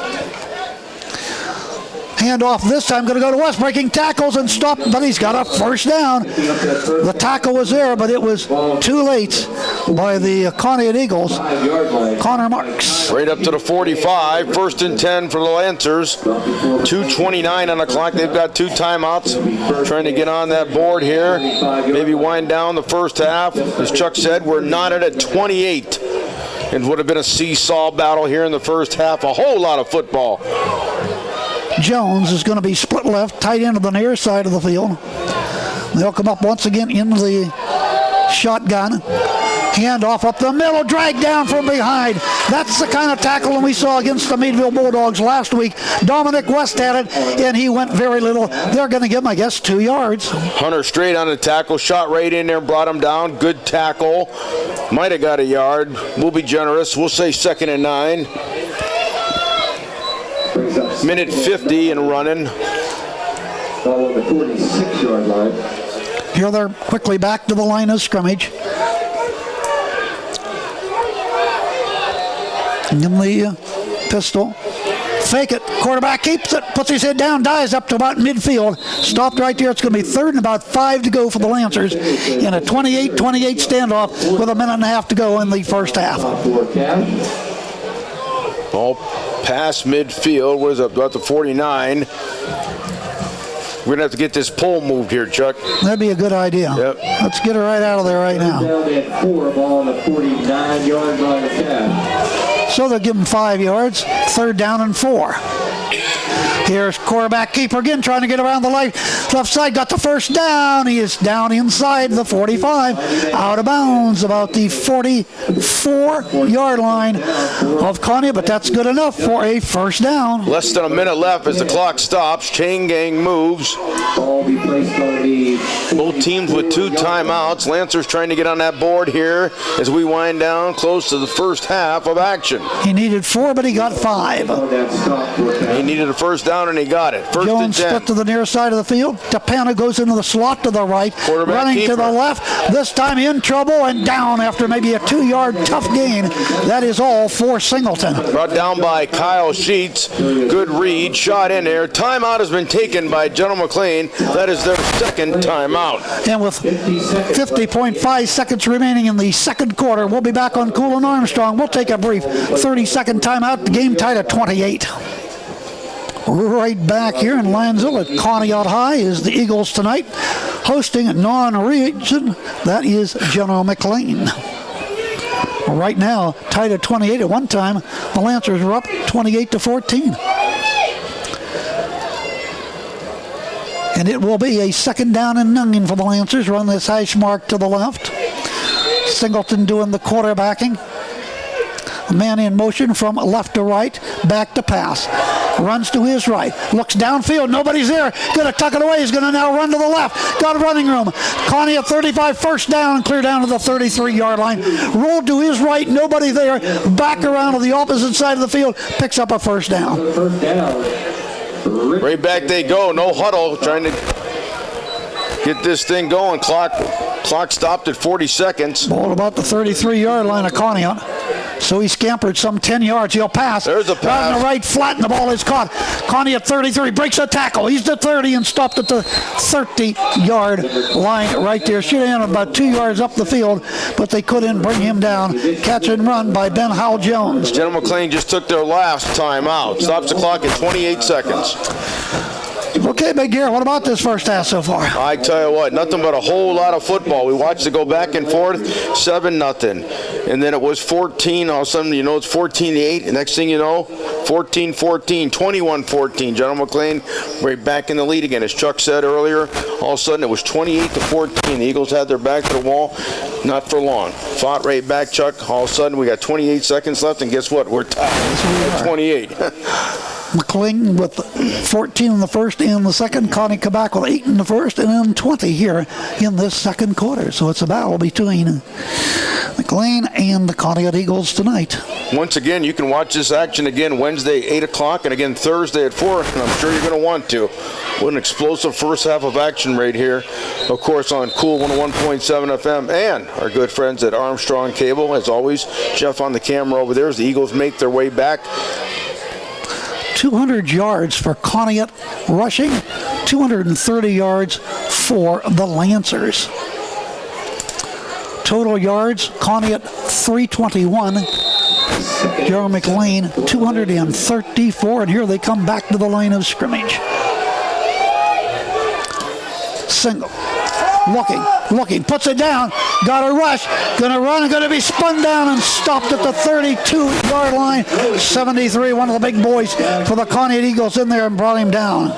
Handoff this time going to go to West, breaking tackles and stopped, but he's got a first down. The tackle was there, but it was too late by the Conneaut Eagles. Connor Marks. Right up to the 45, 1st and 10 for the Lancers. 2:29 on the clock. They've got 2 timeouts. Trying to get on that board here. Maybe wind down the first half. As Chuck said, we're knotted at 28. It would have been a seesaw battle here in the first half. A whole lot of football. Jones is going to be split left, tight end to the near side of the field. They'll come up once again in the shotgun. Handoff up the middle, dragged down from behind. That's the kind of tackle we saw against the Meadville Bulldogs last week. Dominic West had it, and he went very little. They're going to give him, I guess, 2 yards. Hunter straight on the tackle, shot right in there and brought him down. Good tackle. Might have got a yard. We'll be generous. We'll say 2nd and 9. Minute 50 and running. Ball on the 46-yard line. Here they're quickly back to the line of scrimmage. In the pistol. Fake it. Quarterback keeps it. Puts his head down. Dives up to about midfield. Stopped right there. It's going to be 3rd and about 5 to go for the Lancers in a 28-28 standoff with a minute and a half to go in the first half. Ball past midfield. What is up? About the 49. We're going to have to get this pole moved here, Chuck. That'd be a good idea. Yep. Let's get her right out of there right now. Down at 4, ball on the 49-yard line of catch. So they'll give him 5 yards. 3rd down and 4. Here's quarterback keeper again trying to get around the left side. Got the first down. He is down inside the 45. Out of bounds about the 44-yard line of Conneaut, but that's good enough for a first down. Less than a minute left as the clock stops. Chain gang moves. Both teams with 2 timeouts. Lancers trying to get on that board here as we wind down close to the first half of action. He needed 4, but he got 5. He needed a first down and he got it. First Jones and 10. split to the near side of the field. Tapana goes into the slot to the right. Running keeper to the left. This time in trouble and down after maybe a 2-yard tough gain. That is all for Singleton. Brought down by Kyle Sheets. Good read. Shot in there. Timeout has been taken by General McLane. That is their second timeout. And with 50.5 seconds remaining in the second quarter, we'll be back on Cool and Armstrong. We'll take a brief 30-second timeout. The game tied at 28. Right back here in Lansville at Conneaut High is the Eagles tonight, hosting a non-region. That is General McLane. Right now, tied at 28. At one time, the Lancers were up 28-14. And it will be a 2nd down and 9 for the Lancers. Run this hash mark to the left. Singleton doing the quarterbacking. Man in motion from left to right, back to pass. Runs to his right, looks downfield, nobody's there. Gonna tuck it away, he's gonna now run to the left. Got a running room. Conneaut 35, first down, clear down to the 33-yard line. Rolled to his right, nobody there. Back around to the opposite side of the field, picks up a first down. Right back they go, no huddle, trying to get this thing going. Clock stopped at 40 seconds. Ball about the 33-yard line of Conneaut. So he scampered some 10 yards. He'll pass. There's a pass. Right on the right, flat, and the ball is caught. Conneaut 33 breaks a tackle. He's to 30 and stopped at the 30-yard line right there. Should have been about 2 yards up the field, but they couldn't bring him down. Catch and run by Ben Howell Jones. General McLane just took their last timeout. Stops the clock at 28 seconds. Okay, Big Gear, what about this first half so far? I tell you what, nothing but a whole lot of football. We watched it go back and forth, 7-0. And then it was 14. All of a sudden, you know, it's 14-8. And next thing you know, 14-14, 21-14. General McLane right back in the lead again. As Chuck said earlier, all of a sudden it was 28-14. The Eagles had their back to the wall. Not for long. Fought right back, Chuck. All of a sudden, we got 28 seconds left, and guess what? We're tied. Yes, we 28. McLean with 14 in the first and the second. Conneaut come back with 8 in the first and then 20 here in this second quarter. So it's a battle between McLean and the Conneaut Eagles tonight. Once again, you can watch this action again Wednesday, 8 o'clock, and again Thursday at 4, and I'm sure you're going to want to. What an explosive first half of action right here, of course, on Cool 101.7 FM and our good friends at Armstrong Cable. As always, Jeff on the camera over there as the Eagles make their way back. 200 yards for Conneaut rushing, 230 yards for the Lancers. Total yards, Conneaut 321, General McLane 234, and here they come back to the line of scrimmage. Single. Looking, puts it down, got a rush, gonna run, gonna be spun down and stopped at the 32-yard line. 73, one of the big boys for the Conneaut Eagles in there and brought him down.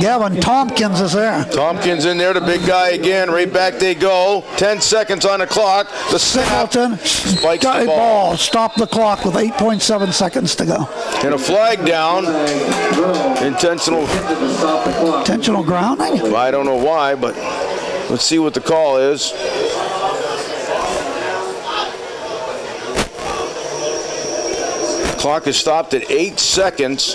Gavin Tompkins is there. Tompkins in there, the big guy again, right back they go. 10 seconds on the clock. The Singleton spikes the ball. Stopped the clock with 8.7 seconds to go. And a flag down. Intentional grounding? I don't know why, but let's see what the call is. Clock is stopped at 8 seconds.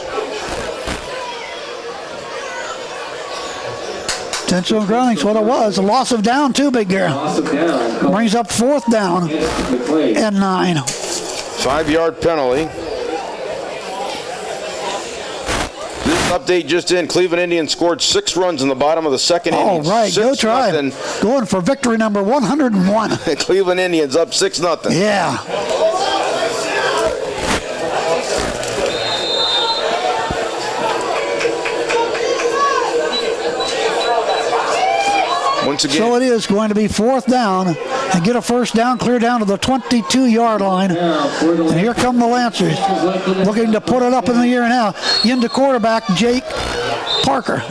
Intentional grounding's what it was. A loss of down too, Big Gear. Brings up 4th down and 9. 5-yard penalty. This update just in. Cleveland Indians scored 6 runs in the bottom of the second inning. All right, go Tribe. Going for victory number 101. Cleveland Indians up 6-0. Yeah. once again. So it is going to be 4th down and get a first down, clear down to the 22-yard line. And here come the Lancers, looking to put it up in the air now. Into quarterback Jake Parker.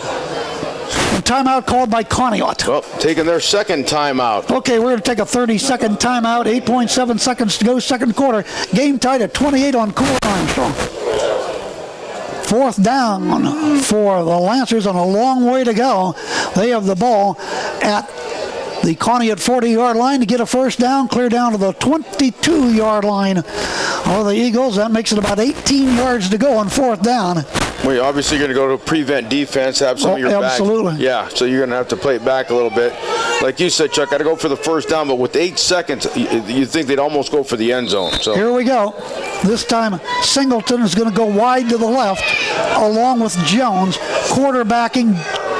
A timeout called by Conneaut. Well, taking their second timeout. Okay, we're going to take a 30-second timeout. 8.7 seconds to go, second quarter. Game tied at 28 on Cool Armstrong. 4th down for the Lancers and a long way to go. They have the ball at the Conneaut 40-yard line to get a first down, clear down to the 22-yard line of the Eagles. That makes it about 18 yards to go on 4th down. Well, you're obviously going to go to prevent defense, have some of your back. Absolutely. Yeah, so you're going to have to play it back a little bit. Like you said, Chuck, got to go for the first down, but with 8 seconds, you think they'd almost go for the end zone. So here we go. This time, Singleton is going to go wide to the left, along with Jones, quarterbacking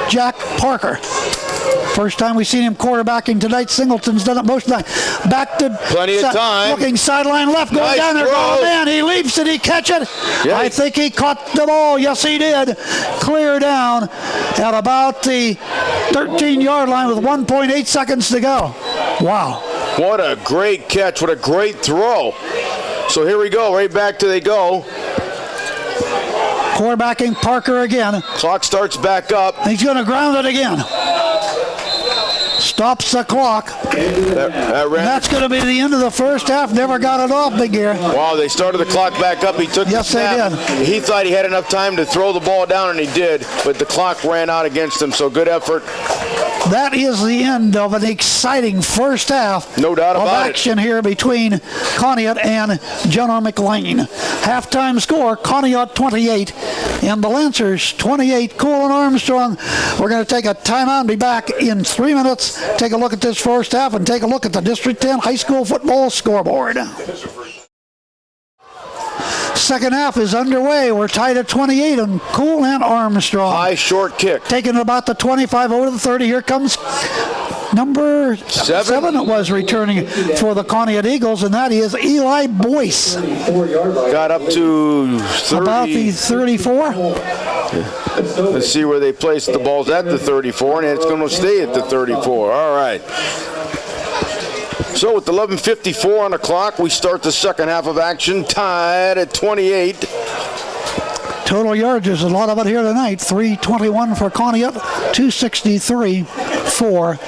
Jack Parker. First time we've seen him quarterbacking tonight. Singleton's done it most of the time. Back to plenty of time. Looking sideline left, going Nice down there. throw. Oh, man, he leaps. Did he catch it? Yeah. I think he caught the ball. Yes, he did. Clear down at about the 13-yard line with 1.8 seconds to go. Wow. What a great catch. What a great throw. So here we go. Right back to they go. Quarterbacking Parker again. Clock starts back up. He's going to ground it again. Stops the clock. That ran. That's going to be the end of the first half. Never got it off, Big Gear. Wow, they started the clock back up. He took Yes, the snap. they did. He thought he had enough time to throw the ball down, and he did, but the clock ran out against him, so good effort. That is the end of an exciting first half No doubt about of it. action here between Conneaut and General McLane. Halftime score, Conneaut 28 and the Lancers 28. Cool and Armstrong. We're going to take a timeout and be back in 3 minutes. Take a look at this first half and take a look at the District 10 high school football scoreboard. Second half is underway. We're tied at 28 on Cool and Armstrong. High short kick. Taking about the 25 over the 30. Here comes number 7 it was returning for the Conneaut Eagles, and that is Eli Boyce. Got up to 30. About the 34. Let's see where they place the balls at the 34, and it's going to stay at the 34. All right. So with 11:54 on the clock, we start the second half of action, tied at 28. Total yards, there's a lot of it here tonight. 321 for Conneaut, 263 for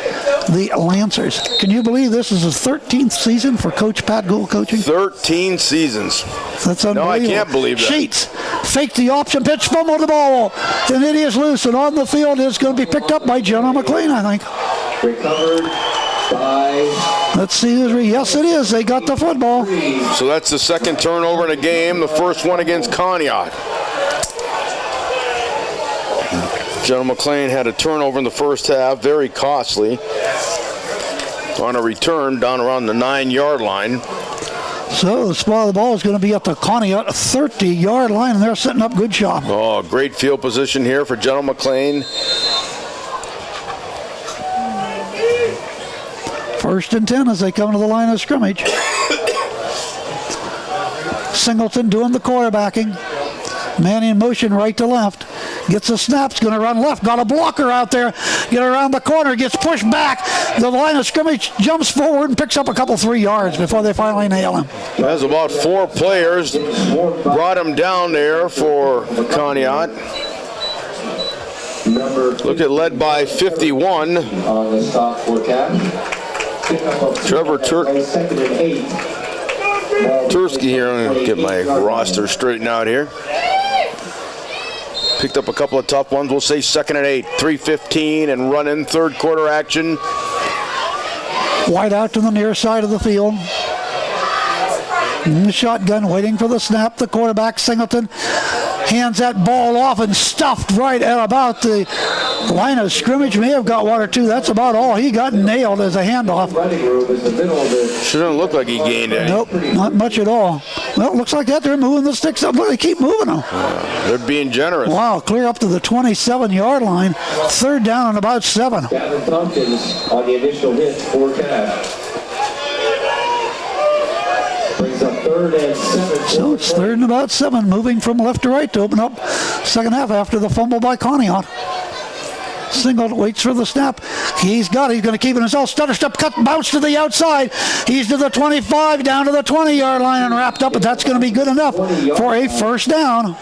the Lancers. Can you believe this is his 13th season for Coach Pat Gould coaching? 13 seasons. That's unbelievable. No, I can't believe that. Sheets fake the option pitch, fumble the ball, and it is loose, and on the field it's going to be picked up by General McLane, I think. Recovered by... Let's see who's yes, it is. They got the football. So that's the second turnover in a game, the first one against Conneaut. General McLane had a turnover in the first half, very costly. On a return down around the 9-yard line. So the spot of the ball is going to be at the Conneaut 30-yard line, and they're setting up good job. Oh, great field position here for General McLane. First and 10 as they come to the line of scrimmage. Singleton doing the quarterbacking. Man in motion right to left. Gets a snap, going to run left. Got a blocker out there. Get around the corner, gets pushed back. The line of scrimmage jumps forward and picks up a couple 3 yards before they finally nail him. That's about 4 players. Brought him down there for Conneaut. Look at led by 51. On the stop for Cap. Trevor Tursky here. I'm going to get my roster straightened out here. Picked up a couple of tough ones. We'll say second and 8, 3:15 and running third quarter action. Wide out to the near side of the field. In the shotgun, waiting for the snap. The quarterback, Singleton, hands that ball off and stuffed right at about the line of scrimmage. May have got 1 or 2. That's about all. He got nailed as a handoff. Shouldn't look like he gained any. Nope, not much at all. Well, it looks like that they're moving the sticks up. Look, they keep moving them. They're being generous. Wow, clear up to the 27-yard line. Third down and about 7. Gavin Tompkins on the initial hit for Cap. Brings up 3rd and 7. So it's 3rd and about 7, moving from left to right to open up second half after the fumble by Conneaut. Singleton waits for the snap. He's got it. He's going to keep it himself. Stutter step, cut, bounce to the outside. He's to the 25, down to the 20-yard line and wrapped up, but that's going to be good enough for a first down.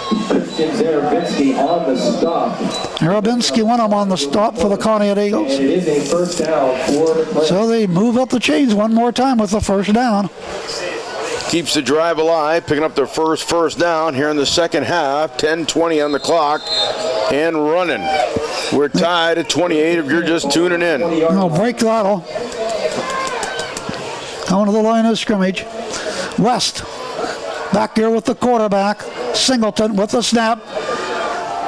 Zarabinski on the stop. Zarabinski won him on the stop for the Conneaut Eagles. And it is a first down for the play. So they move up the chains one more time with the first down. Keeps the drive alive, picking up their first down here in the second half. 10:20 on the clock and running. We're tied at 28 if you're just tuning in. No, break throttle. Going to the line of scrimmage. West back there with the quarterback. Singleton with the snap.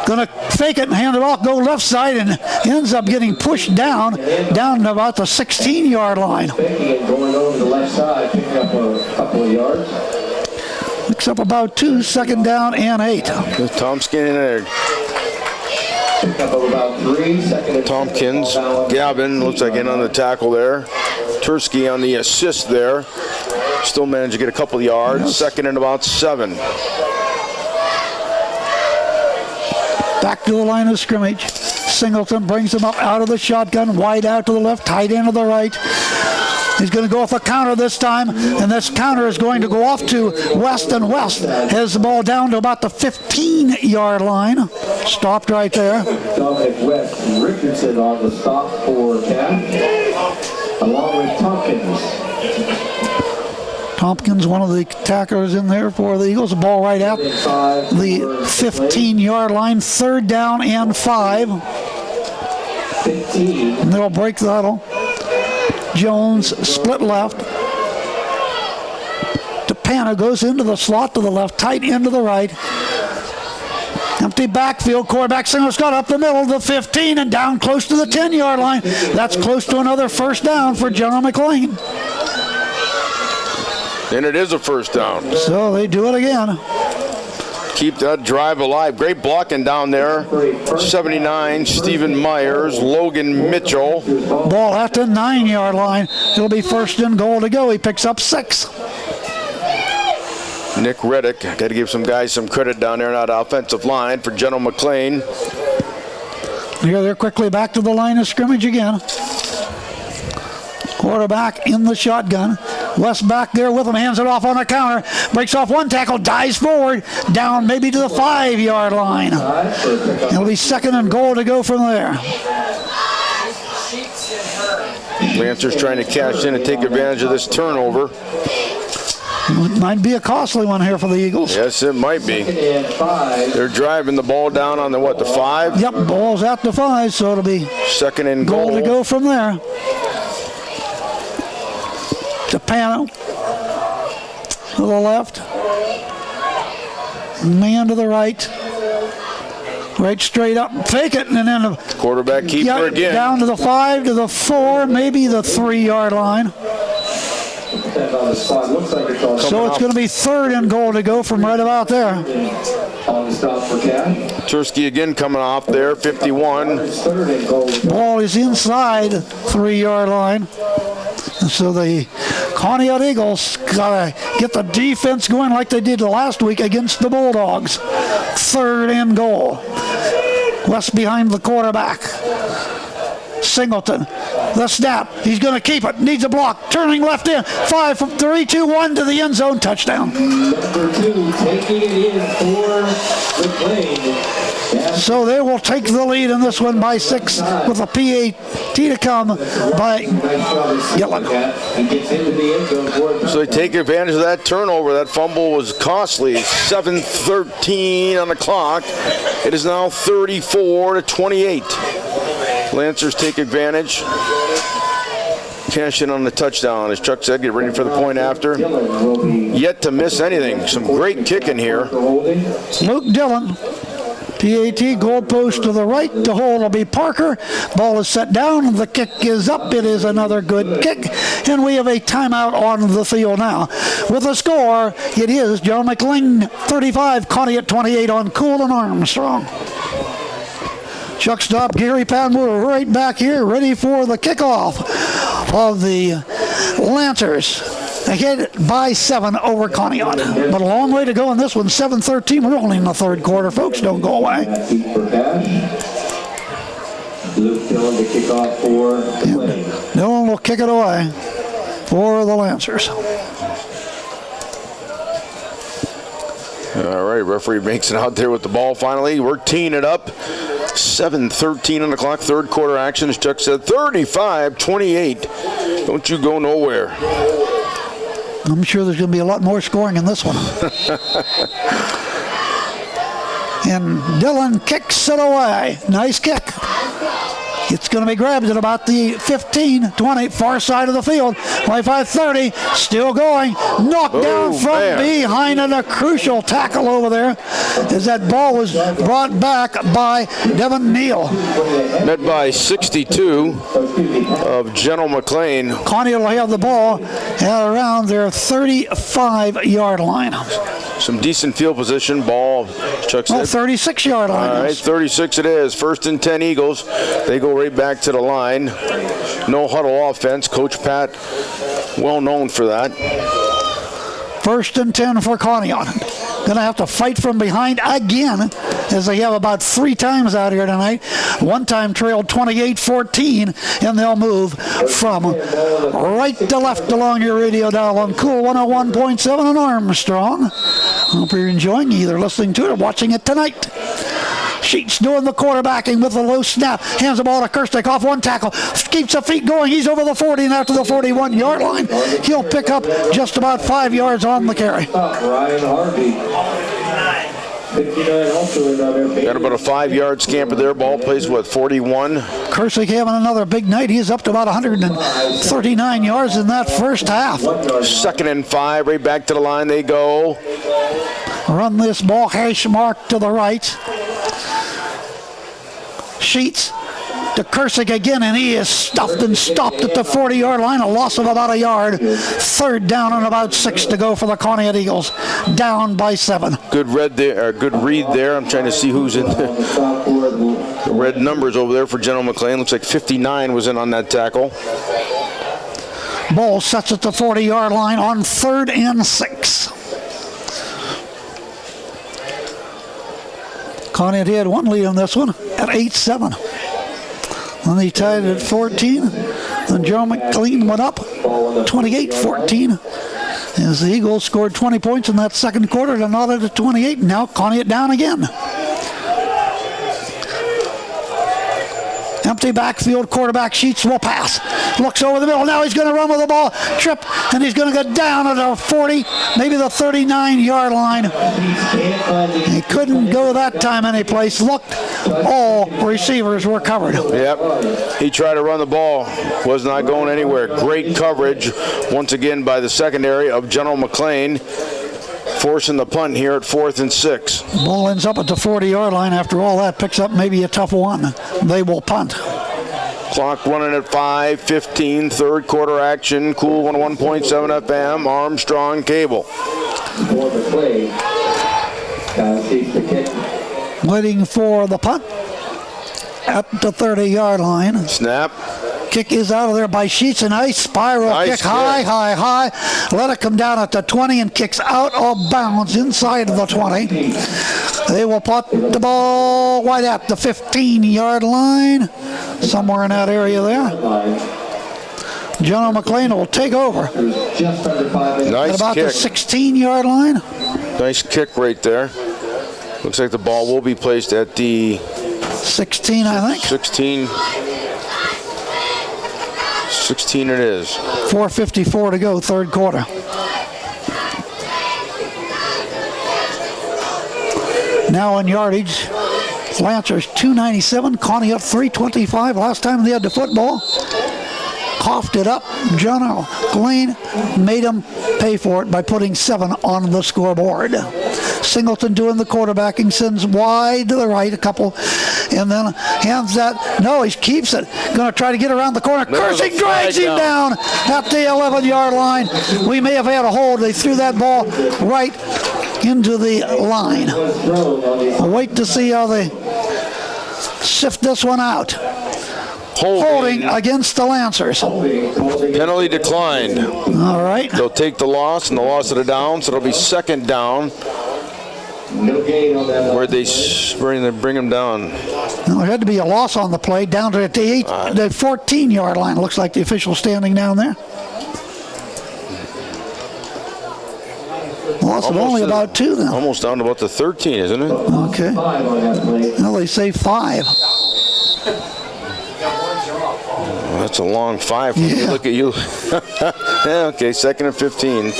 Going to fake it and hand it off, go left side, and ends up getting pushed down to about the 16-yard line. Faking it, going over the left side, picking up a couple of yards. Picks up about 2, second down and 8. There's Tompkins in there. Pick up about 3, second and Tompkins, Gavin looks like in on the tackle there. Tursky on the assist there. Still managed to get a couple of yards. Yes. Second and about 7. Back to the line of scrimmage. Singleton brings him up out of the shotgun, wide out to the left, tight end to the right. He's going to go off a counter this time, and this counter is going to go off to West, and West has the ball down to about the 15-yard line. Stopped right there. Dominic West, Richardson on the stop for Cat, along with Tompkins. Tompkins, one of the tacklers in there for the Eagles. The ball right at the 15-yard line. Third down and 5. 15. And they'll break throttle. Jones split left. Tapana goes into the slot to the left, tight end to the right. Empty backfield, quarterback Singleton's got up the middle, the 15, and down close to the 10-yard line. That's close to another first down for General McLane. And it is a first down. So they do it again. Keep that drive alive. Great blocking down there. 79, Stephen Myers, Logan Mitchell. Ball at the 9-yard line. It'll be first and goal to go. He picks up 6. Nick Reddick. Got to give some guys some credit down there on that offensive line for General McLane. Here they're quickly back to the line of scrimmage again. Quarterback in the shotgun. West back there with him, hands it off on a counter, breaks off one tackle, dives forward, down maybe to the 5-yard line. It'll be second and goal to go from there. Lancers trying to cash in and take advantage of this turnover. It might be a costly one here for the Eagles. Yes, it might be. They're driving the ball down on the, the 5? Yep, ball's at the 5, so it'll be second and goal to go from there. Tapano to the left, man to the right, right straight up, fake it, and then the quarterback keeper again. Down to the 5, to the 4, maybe the 3-yard line. So it's going to be third and goal to go from right about there. Tursky again coming off there, 51. Ball is inside 3-yard line. And so the Conneaut Eagles got to get the defense going like they did last week against the Bulldogs. Third and goal. West behind the quarterback. Singleton, the snap. He's going to keep it. Needs a block. Turning left in. 5 from 3, 2, 1 to the end zone. Touchdown. Number 2 taking it in for McLane. So they will take the lead in this one by 6 with a PAT to come by Gillen. So they take advantage of that turnover. That fumble was costly. 7:13 on the clock. It is now 34-28. Lancers take advantage. Cash in on the touchdown. As Chuck said, get ready for the point after. Yet to miss anything. Some great kicking here. Luke Dillon. PAT goalpost to the right. The hole will be Parker. Ball is set down. The kick is up. It is another good kick. And we have a timeout on the field now. With a score, it is General McLane 35, Conneaut 28 on Cool and Armstrong. Chuck Stopp Gary Patten. We're right back here ready for the kickoff of the Lancers. Ahead by 7 over Conneaut. But a long way to go in this one. 7-13. We're only in the third quarter, folks. Don't go away. Luke Dillon to kick off for McLane. Dillon will kick it away for the Lancers. All right, referee makes it out there with the ball finally. We're teeing it up. 7:13 on the clock, third quarter action. As Chuck said, 35-28. Don't you go nowhere. I'm sure there's going to be a lot more scoring in this one. And Dillon kicks it away. Nice kick. It's going to be grabbed at about the 15-20 far side of the field. 25-30, still going. Knocked down from behind, and a crucial tackle over there as that ball was brought back by Devin Neal. Met by 62 of General McLane. Conneaut will have the ball at around their 35-yard line. Some decent field position. Ball, Chuck said. 36-yard line. All right, 36 it is. 1st and 10 Eagles. They go right back to the line. No huddle offense. Coach Pat, well known for that. 1st and 10 for Conneaut. Going to have to fight from behind again, as they have about 3 times out here tonight. One time trailed 28-14, and they'll move from right to left along your radio dial on Cool 101.7 on Armstrong. Hope you're enjoying either listening to it or watching it tonight. Sheets doing the quarterbacking with a low snap. Hands the ball to Kirstic off one tackle. Keeps the feet going. He's over the 40 and out to the 41-yard line. He'll pick up just about 5 yards on the carry. Ryan Harvey. 59 also another. Got about a 5-yard scamper there. Ball plays, 41? Kirstic having another big night. He's up to about 139 yards in that first half. 2nd and 5. Right back to the line they go. Run this ball. Hash mark to the right. Sheets to Kirstic again, and he is stuffed and stopped at the 40-yard line, a loss of about a yard. 3rd down and about 6 to go for the Conneaut Eagles, down by 7. Good read there. Good read there. I'm trying to see who's in the red numbers over there for General McLane. Looks like 59 was in on that tackle. Ball sets at the 40-yard line on 3rd and 6. Conneaut had one lead on this one at 8-7. Then they tied it at 14. Then General McLean went up 28-14 as the Eagles scored 20 points in that second quarter to knot it at 28. Now Conneaut down again. Empty backfield, quarterback Sheets will pass. Looks over the middle. Now he's going to run with the ball. Trip, and he's going to go down at the 40, maybe the 39-yard line. He couldn't go that time anyplace. Looked, all receivers were covered. Yep. He tried to run the ball. Was not going anywhere. Great coverage once again by the secondary of General McLane. Forcing the punt here at 4th and 6. Ball ends up at the 40-yard line. After all that, picks up maybe a tough one. They will punt. Clock running at 5:15. Third quarter action. Cool 101.7 FM. Armstrong Cable. Waiting for the punt at the 30-yard line. Snap. Kick is out of there by Sheets. A nice spiral kick. High. Let it come down at the 20 and kicks out of bounds inside of the 20. They will punt the ball right at the 15-yard line. Somewhere in that area there. General McLane will take over. Nice at about kick. The 16-yard line. Nice kick right there. Looks like the ball will be placed at the 16, I think. 16 it is. 4:54 to go, third quarter. Now in yardage, Lancers 297, Conneaut 325. Last time they had the football. Coughed it up. General McLane made him pay for it by putting 7 on the scoreboard. Singleton doing the quarterbacking, sends wide to the right a couple, and then hands that. No, he keeps it. Going to try to get around the corner. Kirstic drags him down at the 11-yard line. We may have had a hold. They threw that ball right into the line. We'll wait to see how they sift this one out. Holding against the Lancers. Penalty declined. All right. They'll take the loss and the loss of the down, so it'll be 2nd down No gain on that. Where'd they bring him down? Well, there had to be a loss on the play down to the 14-yard line. Looks like the official standing down there. Loss of only about 2 then. Almost down to about the 13, isn't it? Okay. 5 on that play. Well, they say 5. Well, that's a long 5. Yeah. Look at you. Yeah, okay, 2nd and 15.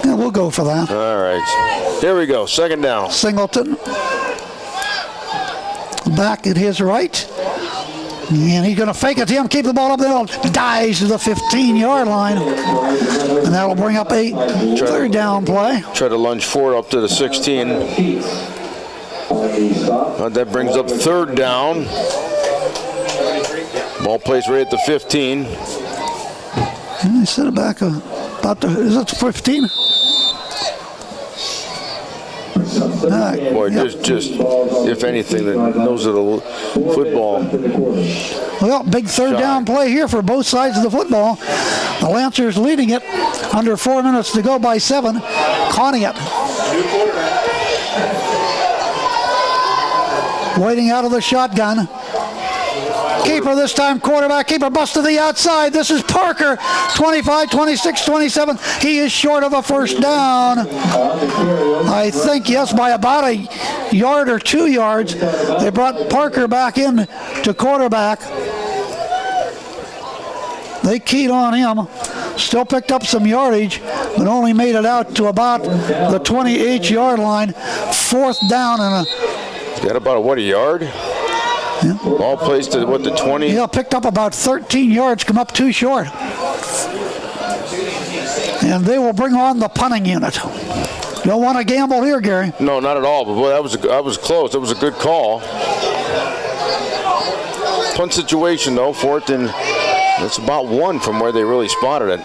Yeah, we'll go for that. All right. Here we go. 2nd down. Singleton. Back at his right. And he's going to fake it to him, keep the ball up there, dives to the 15-yard line. And that'll bring up a 3rd down play. Try to lunge forward up to the 16. That brings up 3rd down. Ball placed right at the 15. And they set it back about the, is that the 15? Boy, just if anything, the nose of the football. Well, big 3rd down play here for both sides of the football. The Lancers leading it under 4 minutes to go by 7. Conneaut waiting out of the shotgun. Keeper this time, quarterback. Keeper bust to the outside. This is Parker, 25, 26, 27. He is short of a 1st down. I think, yes, by about a yard or 2 yards. They brought Parker back in to quarterback. They keyed on him. Still picked up some yardage, but only made it out to about the 28-yard line. 4th down and Got about, what, a yard? Yeah. Ball placed at, what, the 20? Yeah, picked up about 13 yards, come up 2 short. And they will bring on the punting unit. Don't want to gamble here, Gary. No, not at all. But boy, that was close. That was a good call. Punt situation, though. 4th and it's about 1 from where they really spotted it.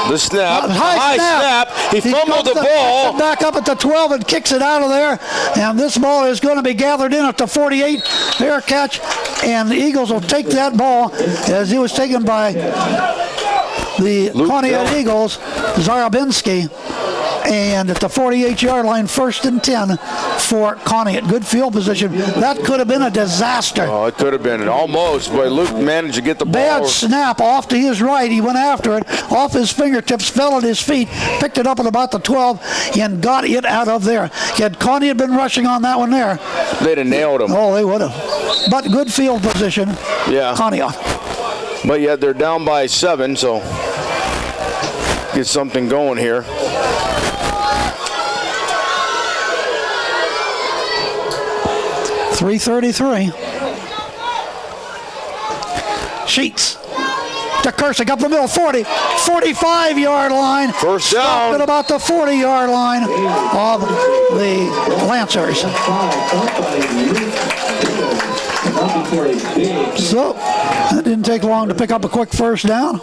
The snap, high snap. He fumbled the ball. Back up at the 12 and kicks it out of there. And this ball is going to be gathered in at the 48. Fair catch. And the Eagles will take that ball as it was taken by the Conneaut Eagles, Zarabinski. And at the 48-yard line, 1st and 10 for Conneaut. Good field position. That could have been a disaster. Oh, it could have been almost. But Luke managed to get the ball. Bad snap off to his right. He went after it. Off his fingertips, fell at his feet, picked it up at about the 12, and got it out of there. Had Conneaut been rushing on that one there, they'd have nailed him. Oh, they would have. But good field position. Yeah. Conneaut. But yet they're down by 7, so get something going here. .333. Sheets to Kersing up the middle, 40, 45-yard line. 1st down. Stopped at about the 40-yard line of the Lancers. So that didn't take long to pick up a quick 1st down.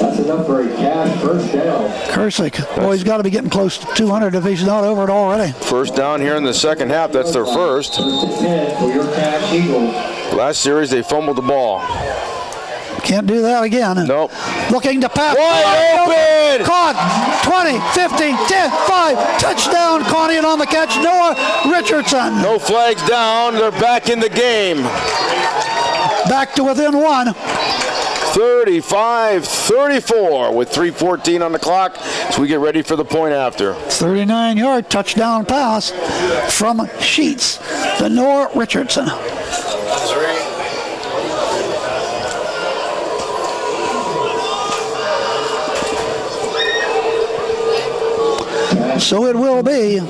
That's enough for a cash 1st down. Kersing, boy, he's got to be getting close to 200 if he's not over it already. 1st down here in the 2nd half. That's their 1st. 10 for your cash Eagles. Last series, they fumbled the ball. Can't do that again. Nope. Looking to pass. Wide open! Caught. 20, 15, 10, 5. Touchdown, Conneaut on the catch. Noah Richardson. No flags down. They're back in the game. Back to within 1. 35-34 with 3:14 on the clock as we get ready for the point after. 39-yard touchdown pass from Sheets to Noah Richardson. So it will be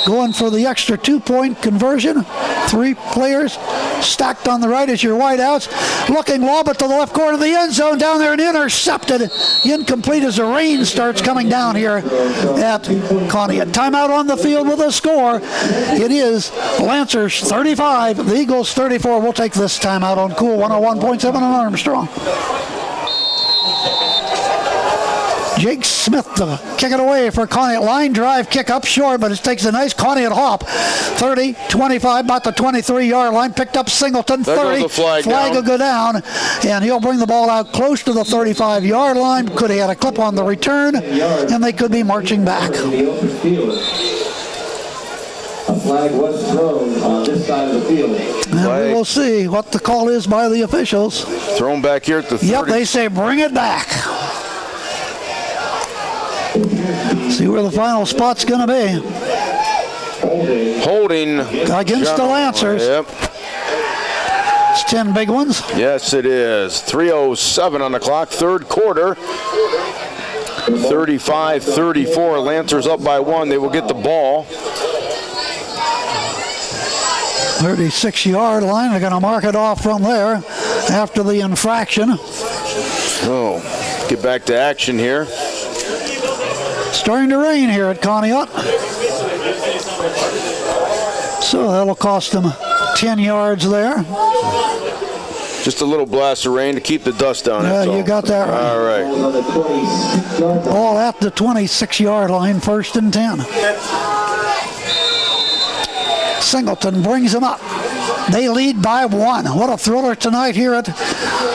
going for the extra 2-point conversion. 3 players stacked on the right as your wideouts. Looking lob it to the left corner of the end zone down there and intercepted. Incomplete as the rain starts coming down here at Conneaut. Timeout on the field with a score. It is Lancers 35, the Eagles 34. We'll take this timeout on Cool 101.7 on Armstrong. Jake Smith to kick it away for Conneaut. Line drive kick up short, but it takes a nice Conneaut hop. 30, 25, about the 23-yard line. Picked up Singleton. There 30. goes the flag Will go down, and he'll bring the ball out close to the 35-yard line. Could have had a clip on the return, and they could be marching back. A flag was thrown on this side of the field. And we will see what the call is by the officials. Thrown back here at the 30. Yep, they say bring it back. See where the final spot's going to be. Holding against the Lancers. Yep. It's 10 big ones. Yes, it is. 3:07 on the clock, third quarter. 35-34. Lancers up by 1. They will get the ball. 36-yard line. They're going to mark it off from there after the infraction. Oh, get back to action here. Starting to rain here at Conneaut. So that'll cost them 10 yards there. Just a little blast of rain to keep the dust down. Yeah, you got that right. All right. All at the 26-yard line, 1st and 10. Singleton brings them up. They lead by 1. What a thriller tonight here at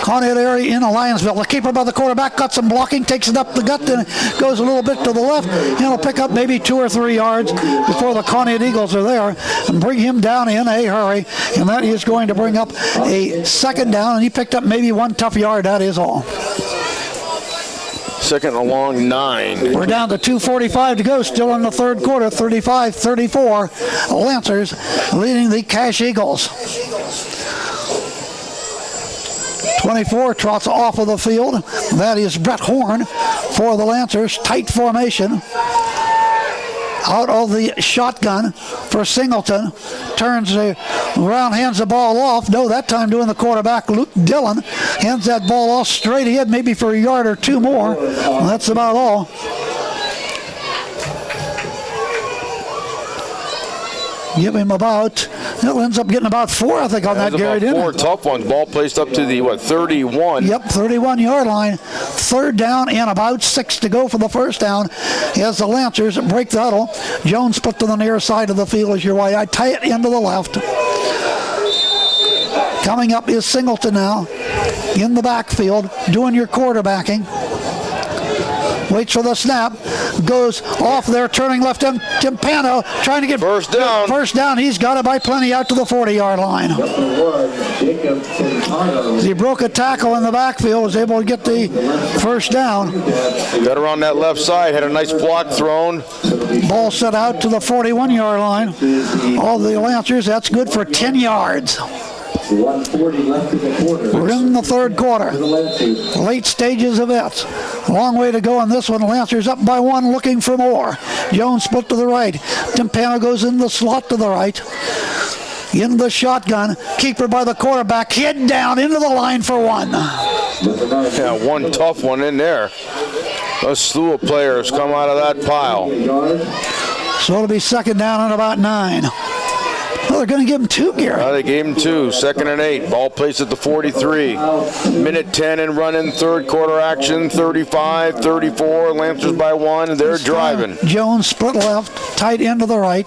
Conneaut area in Allianceville. The keeper by the quarterback got some blocking, takes it up the gut, then goes a little bit to the left, and he'll pick up maybe 2 or 3 yards before the Conneaut Eagles are there and bring him down in a hurry. And that is going to bring up a 2nd down, and he picked up maybe 1 tough yard. That is all. 2nd along 9. We're down to 2:45 to go, still in the third quarter, 35-34. Lancers leading the Cache Eagles. 24 trots off of the field. That is Brett Horn for the Lancers. Tight formation. Out of the shotgun for Singleton. Turns around, hands the ball off. No, that time doing the quarterback, Luke Dillon. Hands that ball off straight ahead, maybe for a yard or 2 more. Well, that's about all. Give him about, it ends up getting about 4, I think, on that, Gary, didn't it? 4 tough ones. Ball placed up to the, 31. Yep, 31-yard line. 3rd down and about 6 to go for the 1st down as the Lancers break the huddle. Jones put to the near side of the field as your way. I tie it into the left. Coming up is Singleton now in the backfield doing your quarterbacking. Waits for the snap, goes off there, turning left end. Timpano trying to get first down. First down, he's got it by plenty out to the 40-yard line. He broke a tackle in the backfield, was able to get the 1st down. Got around that left side, had a nice block thrown. Ball set out to the 41-yard line. All the Lancers, that's good for 10 yards. 1:40 left in the quarter. We're in the third quarter. Late stages of it. Long way to go on this one. Lancers up by 1, looking for more. Jones split to the right. Timpano goes in the slot to the right. In the shotgun. Keeper by the quarterback. Head down into the line for 1. Yeah, 1 tough one in there. A slew of players come out of that pile. So it'll be 2nd down and about 9. Well, they're going to give him 2, Gary. They gave him 2. 2nd and 8. Ball placed at the 43. Minute 10 and running. Third quarter action. 35-34. Lancers by 1. They're driving. Jones split left. Tight end to the right.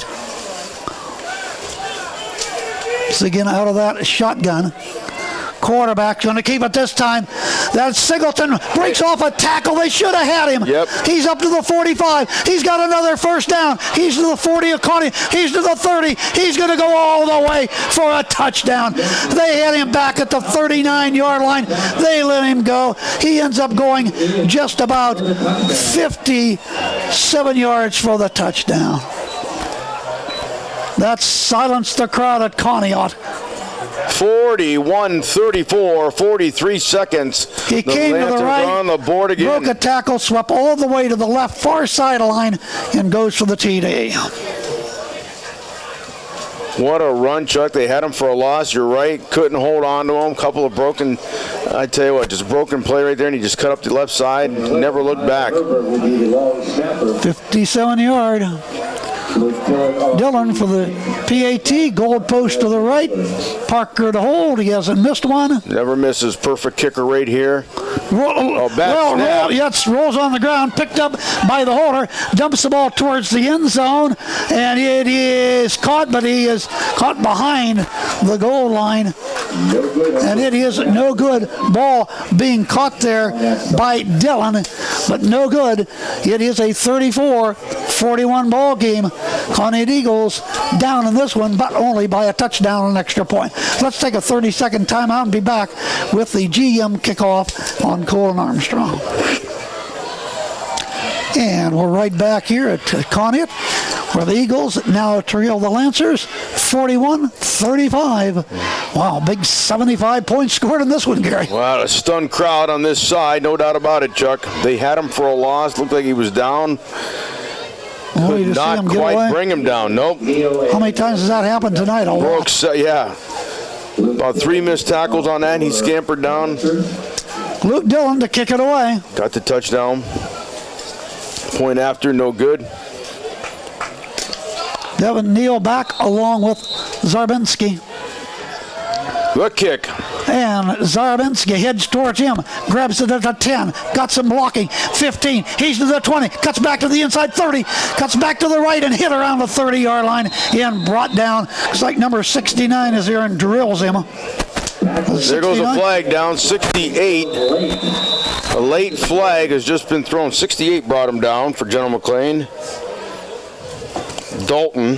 So again, out of that shotgun. Quarterback going to keep it this time. That Singleton breaks off a tackle. They should have had him. Yep. He's up to the 45. He's got another 1st down. He's to the 40 of Conneaut. He's to the 30. He's going to go all the way for a touchdown. They had him back at the 39-yard line. They let him go. He ends up going just about 57 yards for the touchdown. That silenced the crowd at Conneaut. 41-34, 43 seconds. He came to the right, on the board again. broke a tackle, swept all the way to the left, far sideline, and goes for the TD. What a run, Chuck. They had him for a loss. You're right. Couldn't hold on to him. Couple of broken, I tell you what, just a broken play right there, and he just cut up the left side. Never looked back. 57-yard. Dillon for the PAT, goal post to the right. Parker to hold. He hasn't missed one. Never misses. Perfect kicker right here. Rolls on the ground, picked up by the holder, dumps the ball towards the end zone, and it is caught, but he is caught behind the goal line. And it is no good. Ball being caught there by Dillon, but no good. It is a 34-41 ball game. Conneaut Eagles down in this one, but only by a touchdown and an extra point. Let's take a 30-second timeout and be back with the GM kickoff on Cole and Armstrong. And we're right back here at Conneaut, where the Eagles now trail the Lancers 41-35. Wow, big 75 points scored in this one, Gary. Wow, a stunned crowd on this side, no doubt about it, Chuck. They had him for a loss. Looked like he was down. Could not quite bring him down. Nope. How many times has that happened tonight? Brooks, yeah. About 3 missed tackles on that. He scampered down. Luke Dillon to kick it away. Got the touchdown. Point after, no good. Devin Neal back along with Zarbinski. The kick. And Zarbinski heads towards him. Grabs it at the 10. Got some blocking. 15. He's to the 20. Cuts back to the inside 30. Cuts back to the right and hit around the 30-yard line. And brought down. Looks like number 69 is there and drills him. There goes a flag down. 68. A late flag has just been thrown. 68 brought him down for General McLane. Dalton.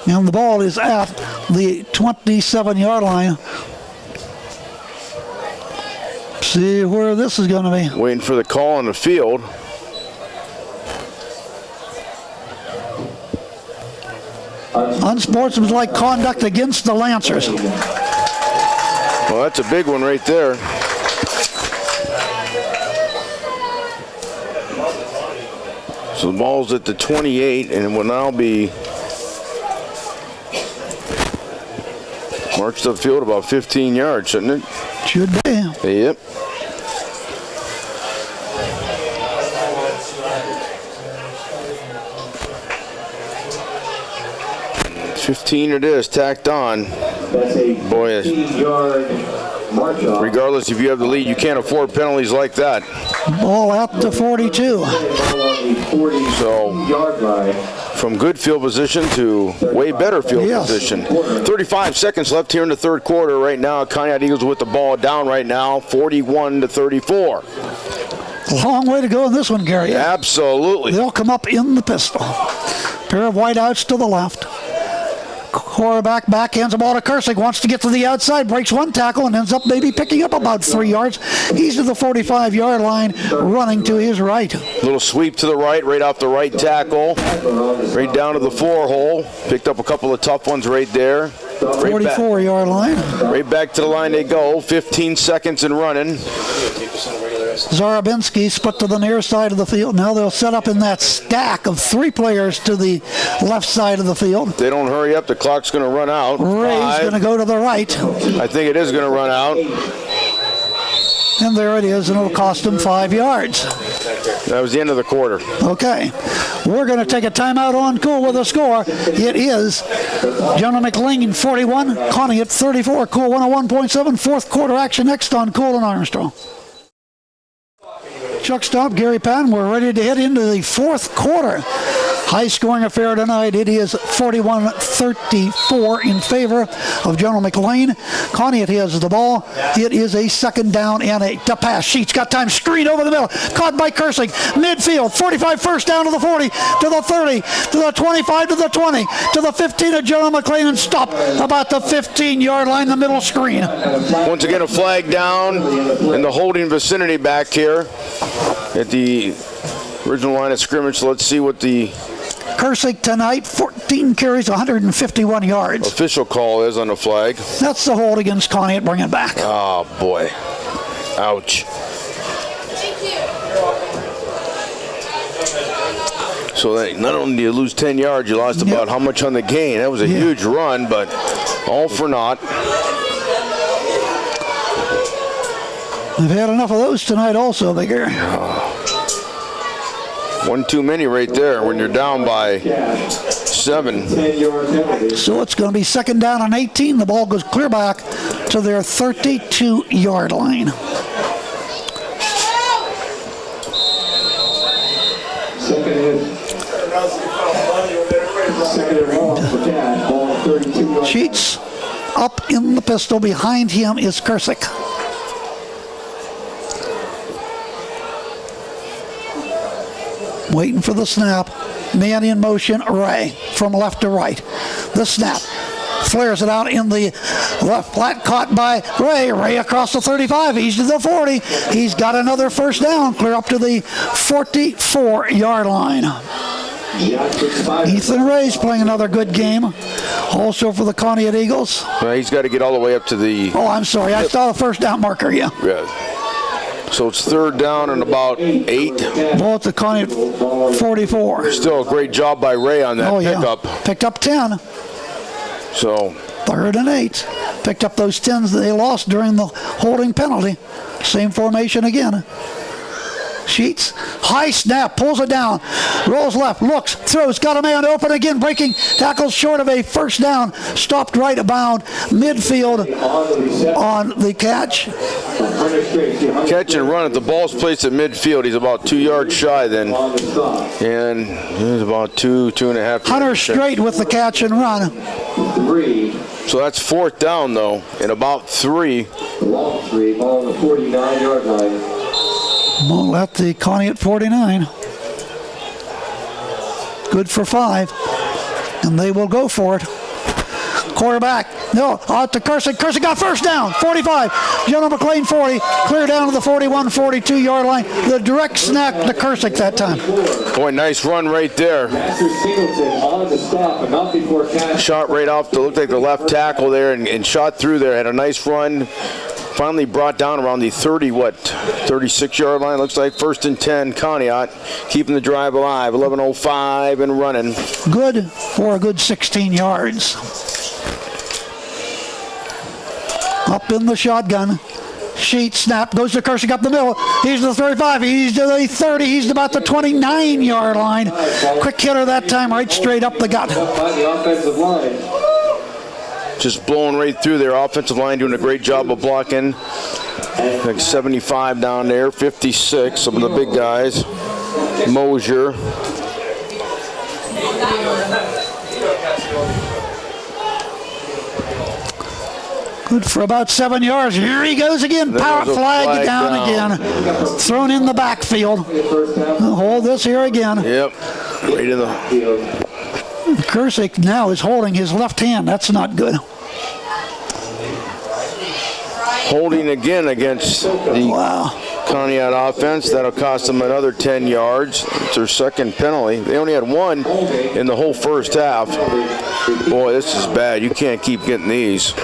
And the ball is at the 27-yard line. See where this is going to be. Waiting for the call on the field. Unsportsmanlike conduct against the Lancers. Well, that's a big one right there. So the ball's at the 28, and it will now be marched upfield about 15 yards, shouldn't it? Should be. Yep. $15 it is, tacked on. Boy, regardless if you have the lead, you can't afford penalties like that. Ball at the 42. So, from good field position to way better field position. 35 seconds left here in the third quarter right now. Conneaut Eagles with the ball down right now, 41-34. Long way to go in this one, Gary. Absolutely. They'll come up in the pistol. Pair of wideouts to the left. Quarterback back, hands the ball to Kersig, wants to get to the outside, breaks one tackle and ends up maybe picking up about 3 yards. He's to the 45-yard line, running to his right. Little sweep to the right off the right tackle, right down to the 4 hole. Picked up a couple of tough ones right there. 44-yard line. Right back to the line they go, 15 seconds and running. Zarabinski split to the near side of the field. Now they'll set up in that stack of 3 players to the left side of the field. If they don't hurry up, the clock's going to run out. Ray's going to go to the right. I think it is going to run out. And there it is, and it'll cost them 5 yards. That was the end of the quarter. Okay. We're going to take a timeout on Cool with a score. It is General McLane 41, Conneaut 34. Cool 101.7. Fourth quarter action next on Cool and Armstrong. Chuck Stopp, Gary Patten. We're ready to head into the fourth quarter. High-scoring affair tonight. It is 41-34 in favor of General McLane. Conneaut has the ball. It is a second down and a pass. Sheets got time. Screen over the middle. Caught by Kersig. Midfield. 45 first down to the 40, to the 30, to the 25, to the 20, to the 15 of General McLane and stop about the 15-yard line, the middle screen. Once again, a flag down in the holding vicinity back here at the original line of scrimmage. So let's see what the Kersig tonight, 14 carries, 151 yards. Official call is on the flag. That's the hold against Conneaut. Bring it back. Oh, boy. Ouch. So that not only do you lose 10 yards, you lost about how much on the gain? That was a huge run, but all for naught. We've had enough of those tonight also, Bigger. One too many right there when you're down by 7. 10-yard penalty. So it's going to be 2nd down and 18. The ball goes clear back to their 32-yard line. Second and long for Cat. Ball 32. Sheets up in the pistol. Behind him is Kursick. Waiting for the snap. Man in motion, Ray, from left to right. The snap. Flares it out in the left flat, caught by Ray. Ray across the 35. He's to the 40. He's got another first down, clear up to the 44-yard line. Ethan Ray's playing another good game. Also for the Conneaut Eagles. Well, he's got to get all the way up to the... Oh, I'm sorry. I saw the first down marker, yeah. So it's 3rd down and about 8. Ball at the Conneaut 44. Still a great job by Ray on that pickup. Yeah. Picked up 10. So 3rd and 8. Picked up those 10s that they lost during the holding penalty. Same formation again. Sheets, high snap, pulls it down, rolls left, looks, throws, got a man open again, breaking tackles short of a first down, stopped right about midfield on the catch. Catch and run. If the ball's placed at midfield, he's about 2 yards shy then. And he's about 2.5. Hunter straight with the catch and run. So that's 4th down though, and about 3. Long 3, ball on the 49-yard line. Ball at the Conneaut 49. Good for 5. And they will go for it. Quarterback. No, out to Kursick. Kursick got first down. 45. General McLane 40. Clear down to the 41, 42-yard line. The direct snap to Kursick that time. Boy, nice run right there. Master Singleton on the stop, but not before catch. Shot right off to look like the left tackle there and shot through there. Had a nice run. Finally brought down around the 36-yard line. Looks like 1st and 10, Conneaut. Keeping the drive alive. 11:05 and running. Good for a good 16 yards. Up in the shotgun. Sheet snap, goes to Kursick up the middle. He's to the 35, he's to the 30, he's about the 29-yard line. Quick hitter that time, right straight up the gut. By the offensive line. Just blowing right through there. Offensive line doing a great job of blocking. Like 75 down there, 56, some of the big guys. Mosier. Good for about 7 yards. Here he goes again. Power flag down again. Thrown in the backfield. Hold this here again. Yep. Right in the... Kursick now is holding his left hand. That's not good. Holding again against the Conneaut offense. That'll cost them another 10 yards. It's their 2nd penalty. They only had 1 in the whole first half. Boy, this is bad. You can't keep getting these.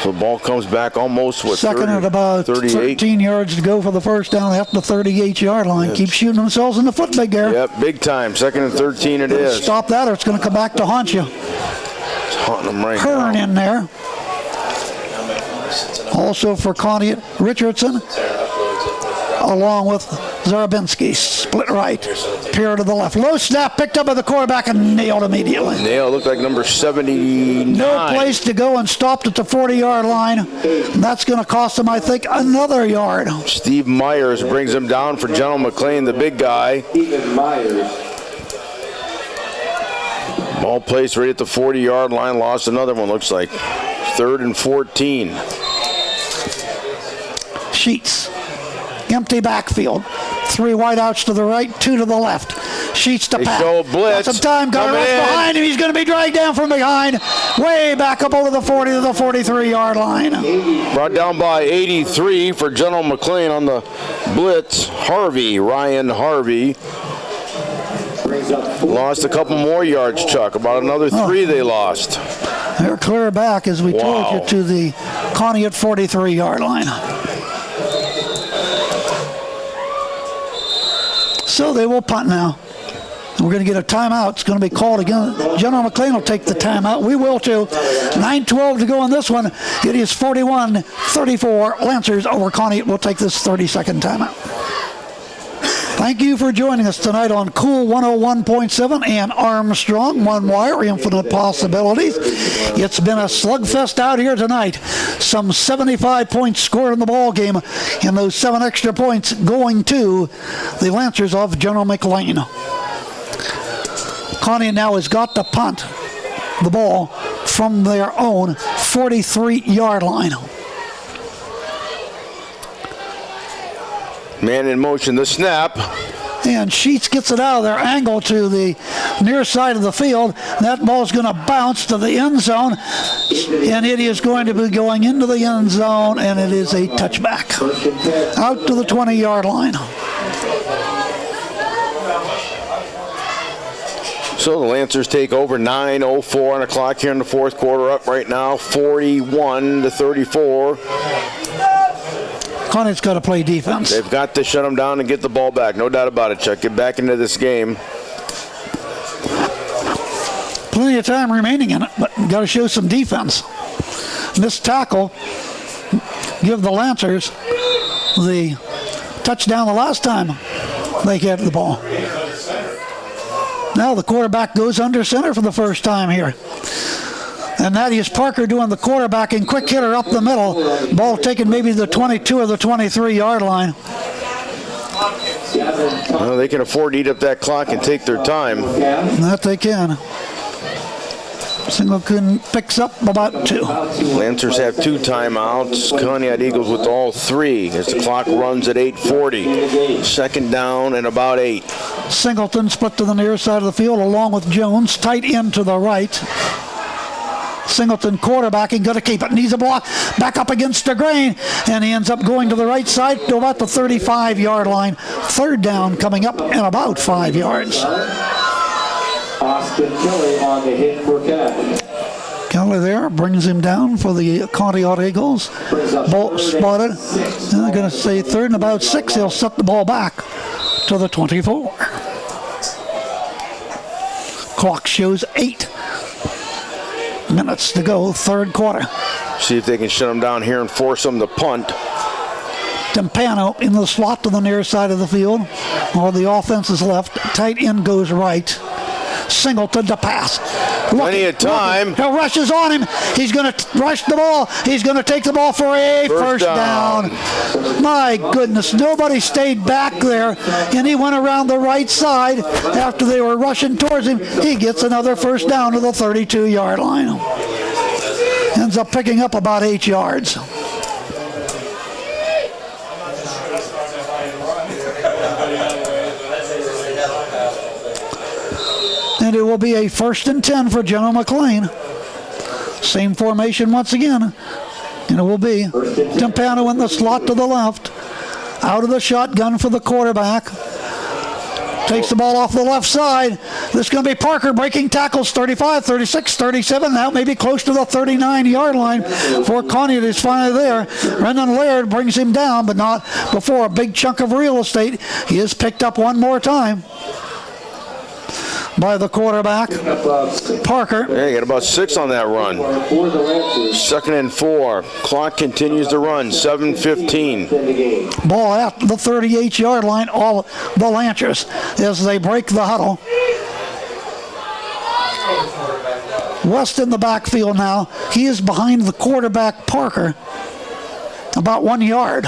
So the ball comes back almost with 2nd at about 13 yards to go for the first down at the 38-yard line. Keep shooting themselves in the foot, Big Bear. Yep, big time. 2nd and 13 it is. Stop that or it's going to come back to haunt you. It's haunting them right Hearn now. in there. Also for Conneaut, Richardson, along with Zarabinski. Split right. Peer to the left. Low snap picked up by the quarterback and nailed immediately. Nailed. Looked like number 79. No place to go and stopped at the 40-yard line. And that's going to cost him, I think, another yard. Steve Myers brings him down for General McLane, the big guy. Stephen Myers. Ball placed right at the 40-yard line. Lost another one, looks like. 3rd and 14. Sheets. Empty backfield. 3 wideouts to the right, 2 to the left. Sheets to pass. Show a blitz. Got some time. Got Coming in. behind him. He's going to be dragged down from behind. Way back up over the 40 to the 43-yard line. Brought down by 83 for General McLane on the blitz. Ryan Harvey. Lost a couple more yards, Chuck. About another 3 they lost. They're clear back, as we told you, to the Conneaut 43-yard line. So they will punt now. We're going to get a timeout. It's going to be called again. General McLane will take the timeout. We will too. 9:12 to go in this one. It is 41-34. Lancers over Conneaut will take this 30-second timeout. Thank you for joining us tonight on Cool 101.7 and Armstrong One Wire, Infinite Possibilities. It's been a slugfest out here tonight. Some 75 points scored in the ball game, and those 7 extra points going to the Lancers of General McLane. Conneaut now has got to punt the ball from their own 43-yard line. Man in motion, the snap. And Sheets gets it out of their angle to the near side of the field. That ball's going to bounce to the end zone, and it is going to be going into the end zone, and it is a touchback. Out to the 20-yard line. So the Lancers take over. 9:04 on the clock here in the fourth quarter, up right now 41-34. Conneaut's got to play defense. They've got to shut them down and get the ball back. No doubt about it, Chuck. Get back into this game. Plenty of time remaining in it, but got to show some defense. Missed tackle. Give the Lancers the touchdown the last time they had the ball. Now the quarterback goes under center for the first time here. And that is Parker doing the quarterbacking, quick hitter up the middle. Ball taken maybe the 22 or the 23-yard line. Well, they can afford to eat up that clock and take their time. That they can. Singleton picks up about 2. Lancers have 2 timeouts. Conneaut Eagles with all 3 as the clock runs at 8:40. Second down and about 8. Singleton split to the near side of the field along with Jones. Tight end to the right. Singleton quarterbacking, going to keep it. Needs a block. Back up against the grain. And he ends up going to the right side to about the 35-yard line. Third down coming up and about 5 yards. Austin Kelly on the hit for Cat. Kelly there brings him down for the Conneaut Eagles. Ball spotted. And they're going to say third and about 6. He'll set the ball back to the 24. Clock shows 8 minutes to go, third quarter. See if they can shut them down here and force them to punt. Timpano in the slot to the near side of the field. While the offense is left, tight end goes right. Singleton to pass. Plenty of time. He rushes on him. He's going to rush the ball. He's going to take the ball for a first down. My goodness, nobody stayed back there, and he went around the right side after they were rushing towards him. He gets another first down to the 32-yard line. Ends up picking up about 8 yards. And it will be a 1st and 10 for General McLane. Same formation once again. And it will be Timpano in the slot to the left. Out of the shotgun for the quarterback. Takes the ball off the left side. This is going to be Parker breaking tackles 35, 36, 37. Now maybe close to the 39-yard line for Conneaut is finally there. Brendan Laird brings him down, but not before a big chunk of real estate. He is picked up one more time by the quarterback, Parker. Yeah, you got about 6 on that run. 2nd and 4. Clock continues to run. 7:15. Ball at the 38-yard line. All the Lancers as they break the huddle. West in the backfield now. He is behind the quarterback, Parker, about 1 yard.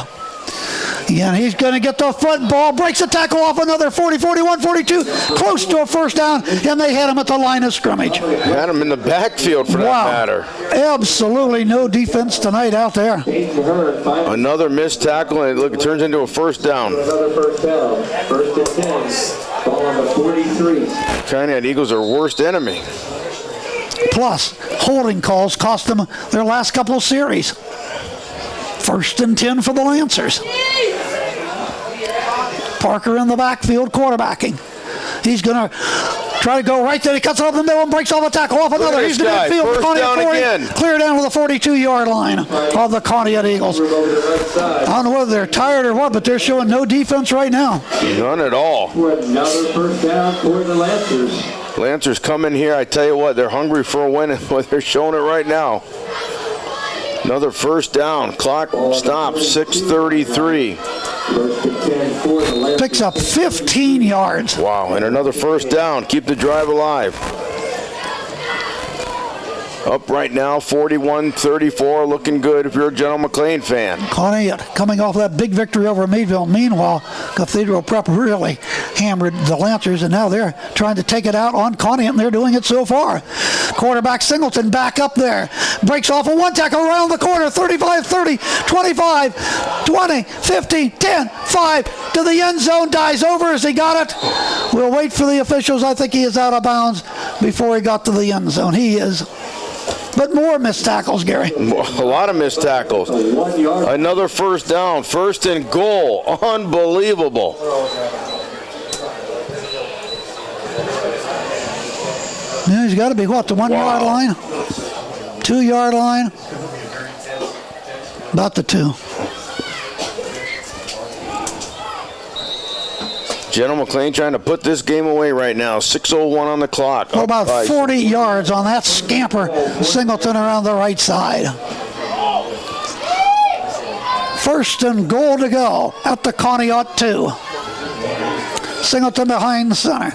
And he's going to get the football, breaks a tackle off another 40, 41, 42, close to a first down, and they had him at the line of scrimmage. Had him in the backfield for that matter. Absolutely no defense tonight out there. Another missed tackle, and look, it turns into a first down. Another first down. 1st and 10. Ball on the 43. Conneaut Eagles are worst enemy. Plus, holding calls cost them their last couple of series. 1st and 10 for the Lancers. Parker in the backfield quarterbacking. He's going to Try to go right there. He cuts it up the middle and breaks off a tackle. Off another. He's in the midfield. First Conneaut down 40, again. clear down to the 42-yard line of the Conneaut Eagles. I don't know whether they're tired or what, but they're showing no defense right now. None at all. Another first down for the Lancers. Lancers come in here, I tell you what, they're hungry for a win, but they're showing it right now. Another first down. Clock stops, 6:33. Picks up 15 yards. Wow, and another first down. Keep the drive alive. Up right now, 41-34, looking good if you're a General McLane fan. Conneaut coming off that big victory over Meadville. Meanwhile, Cathedral Prep really hammered the Lancers, and now they're trying to take it out on Conneaut, and they're doing it so far. Quarterback Singleton back up there. Breaks off a one tackle around the corner. 35-30, 25, 20, 15, 10, 5 to the end zone. Dies over as he got it. We'll wait for the officials. I think he is out of bounds before he got to the end zone. He is. But more missed tackles, Gary. A lot of missed tackles. Another first down. First and goal. Unbelievable. Yeah, he's got to be, what, the 1 yard line? 2 yard line? About the 2. General McLane trying to put this game away right now. 6:01 on the clock. Oh, about 40 yards on that scamper. Singleton around the right side. First and goal to go at the Conneaut 2. Singleton behind center.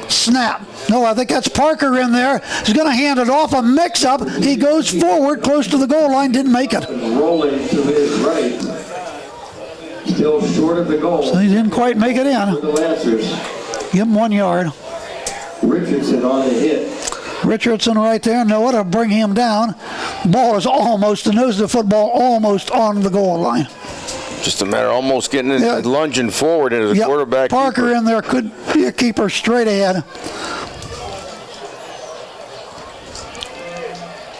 Snap. No, I think that's Parker in there. He's going to hand it off. A mix-up. He goes forward close to the goal line. Didn't make it. Rolling to his right. Still short of the goal. So he didn't quite make it in. For the Lancers. Give him 1 yard. Richardson on the hit. Richardson right there. Noah to bring him down. Ball is almost, the nose of the football, almost on the goal line. Just a matter of almost getting it, lunging forward into the quarterback. Parker keeper. in there could be a keeper straight ahead.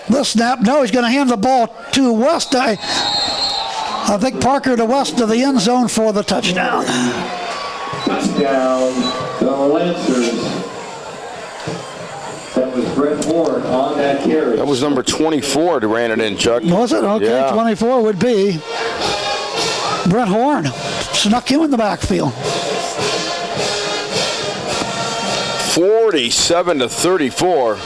The snap. No, he's going to hand the ball to West. I think Parker to West of the end zone for the touchdown. Touchdown, the Lancers. That was Brett Horn on that carry. That was number 24 that ran it in, Chuck. Was it? Okay, yeah. 24 would be Brett Horn. Snuck him in the backfield. 47-34.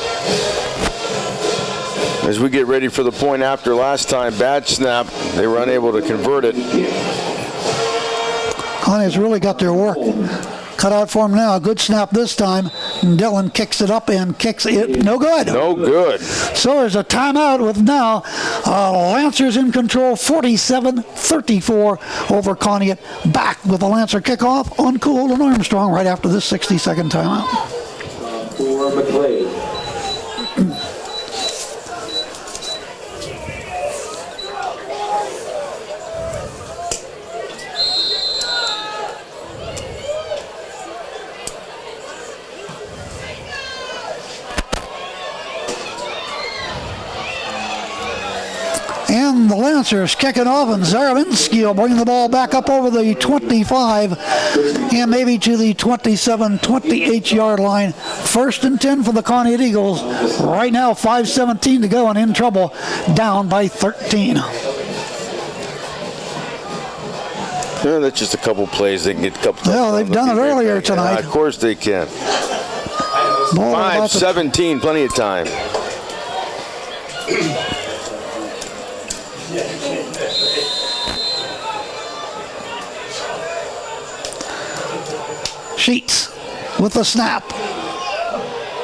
As we get ready for the point after last time, bad snap. They were unable to convert it. Connie's really got their work cut out for him now. Good snap this time. And Dillon kicks it up and kicks it. No good. No good. So there's a timeout with now Lancers in control, 47-34 over Conneaut. Back with the Lancer kickoff on Cool and Armstrong right after this 60-second timeout. For McLane. And the Lancers kicking off, and Zaravinsky will bring the ball back up over the 25 and maybe to the 27, 28-yard line. First and 10 for the Conneaut Eagles. Right now, 5:17 to go and in trouble, down by 13. Yeah, that's just a couple plays. They can get a couple. Well, they've done it earlier tonight. Yeah, of course they can. 5:17, plenty of time. Sheets with the snap.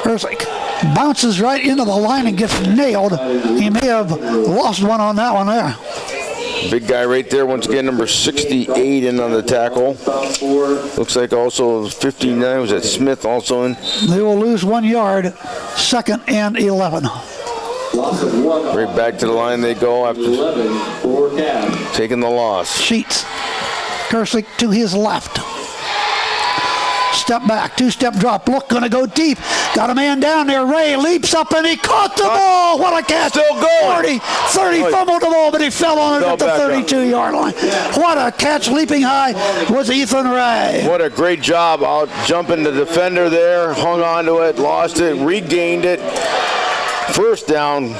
Herzig bounces right into the line and gets nailed. He may have lost one on that one there. Big guy right there, once again, number 68 in on the tackle. Looks like also 59, was that Smith also in? They will lose 1 yard, 2nd and 11. Right back to the line they go after taking the loss. Sheets. Herzig to his left. Step back, two-step drop. Look, going to go deep. Got a man down there. Ray leaps up and he caught the ball. What a catch. Still going. 30, fumbled the ball, but he fell on it at the 32-yard line. What a catch, leaping high was Ethan Ray. What a great job out jumping the defender there. Hung on to it, lost it, regained it. First down.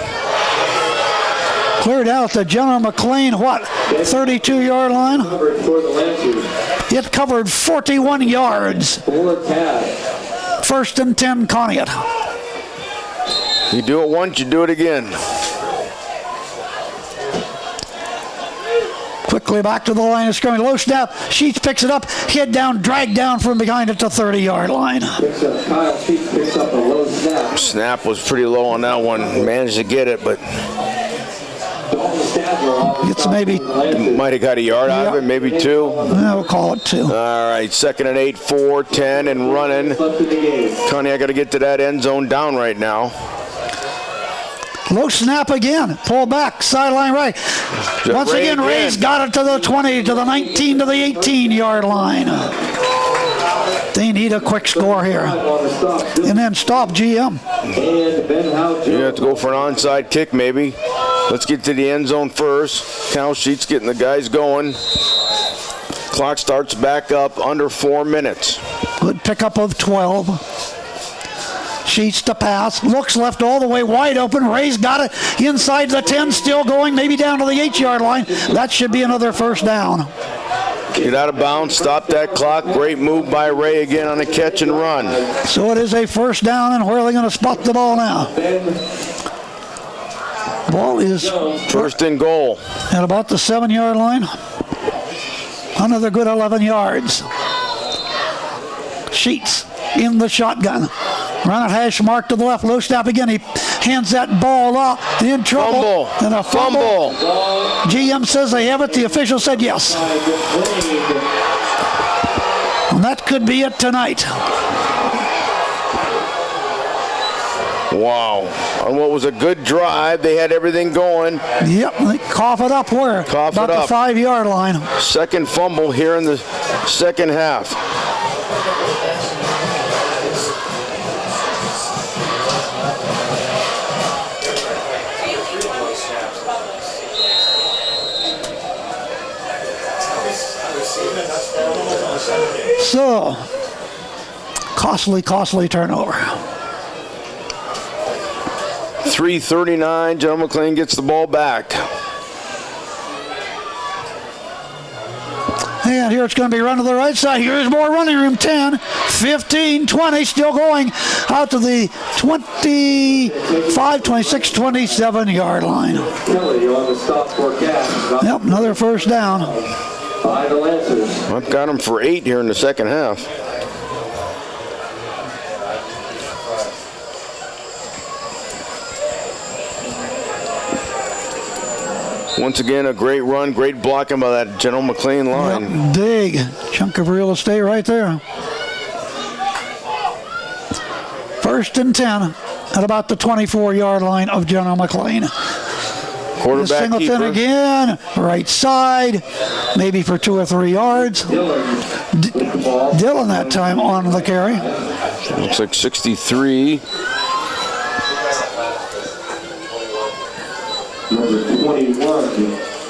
Cleared out the General McLane, 32-yard line? It covered 41 yards. First and 10, Conneaut. You do it once, you do it again. Quickly back to the line of scrimmage. Low snap. Sheets picks it up. Head down, dragged down from behind at the 30-yard line. Snap was pretty low on that one. Managed to get it, but it's maybe might have got a yard out of it, maybe two. We'll call it two. All right, 2nd and 8, 4-10 and running. Connie, I got to get to that end zone down right now. Low snap again. Pull back, sideline right. Once again, Ray's got it to the 20, to the 19, to the 18-yard line. They need a quick score here. And then stop GM. You have to go for an onside kick maybe. Let's get to the end zone first. Count sheets getting the guys going. Clock starts back up under 4 minutes. Good pickup of 12. Sheets to pass. Looks left all the way wide open. Ray's got it inside the 10, still going, maybe down to the 8-yard line. That should be another first down. Get out of bounds, stop that clock. Great move by Ray again on a catch and run. So it is a first down, and where are they going to spot the ball now? Ball is first and goal. At about the 7-yard line. Another good 11 yards. Sheets in the shotgun. Run it hash mark to the left. Low snap again. He hands that ball up. In trouble. And a fumble. GM says they have it. The official said yes. And that could be it tonight. Wow. On what was a good drive, they had everything going. Yep, they cough it up where? Cough about it up. The 5-yard line. Second fumble here in the second half. So, costly turnover. 3:39, General McLane gets the ball back. And here it's going to be run to the right side. Here's more running room. 10, 15, 20, still going out to the 25, 26, 27-yard line. Yep, another first down. I've got him for 8 here in the second half. Once again, a great run, great blocking by that General McLane line. Yep, big chunk of real estate right there. First and 10 at about the 24-yard line of General McLane. Quarterback Singleton keeper. again, right side, maybe for 2 or 3 yards. Dillon that time on the carry. Looks like 63. Number 21,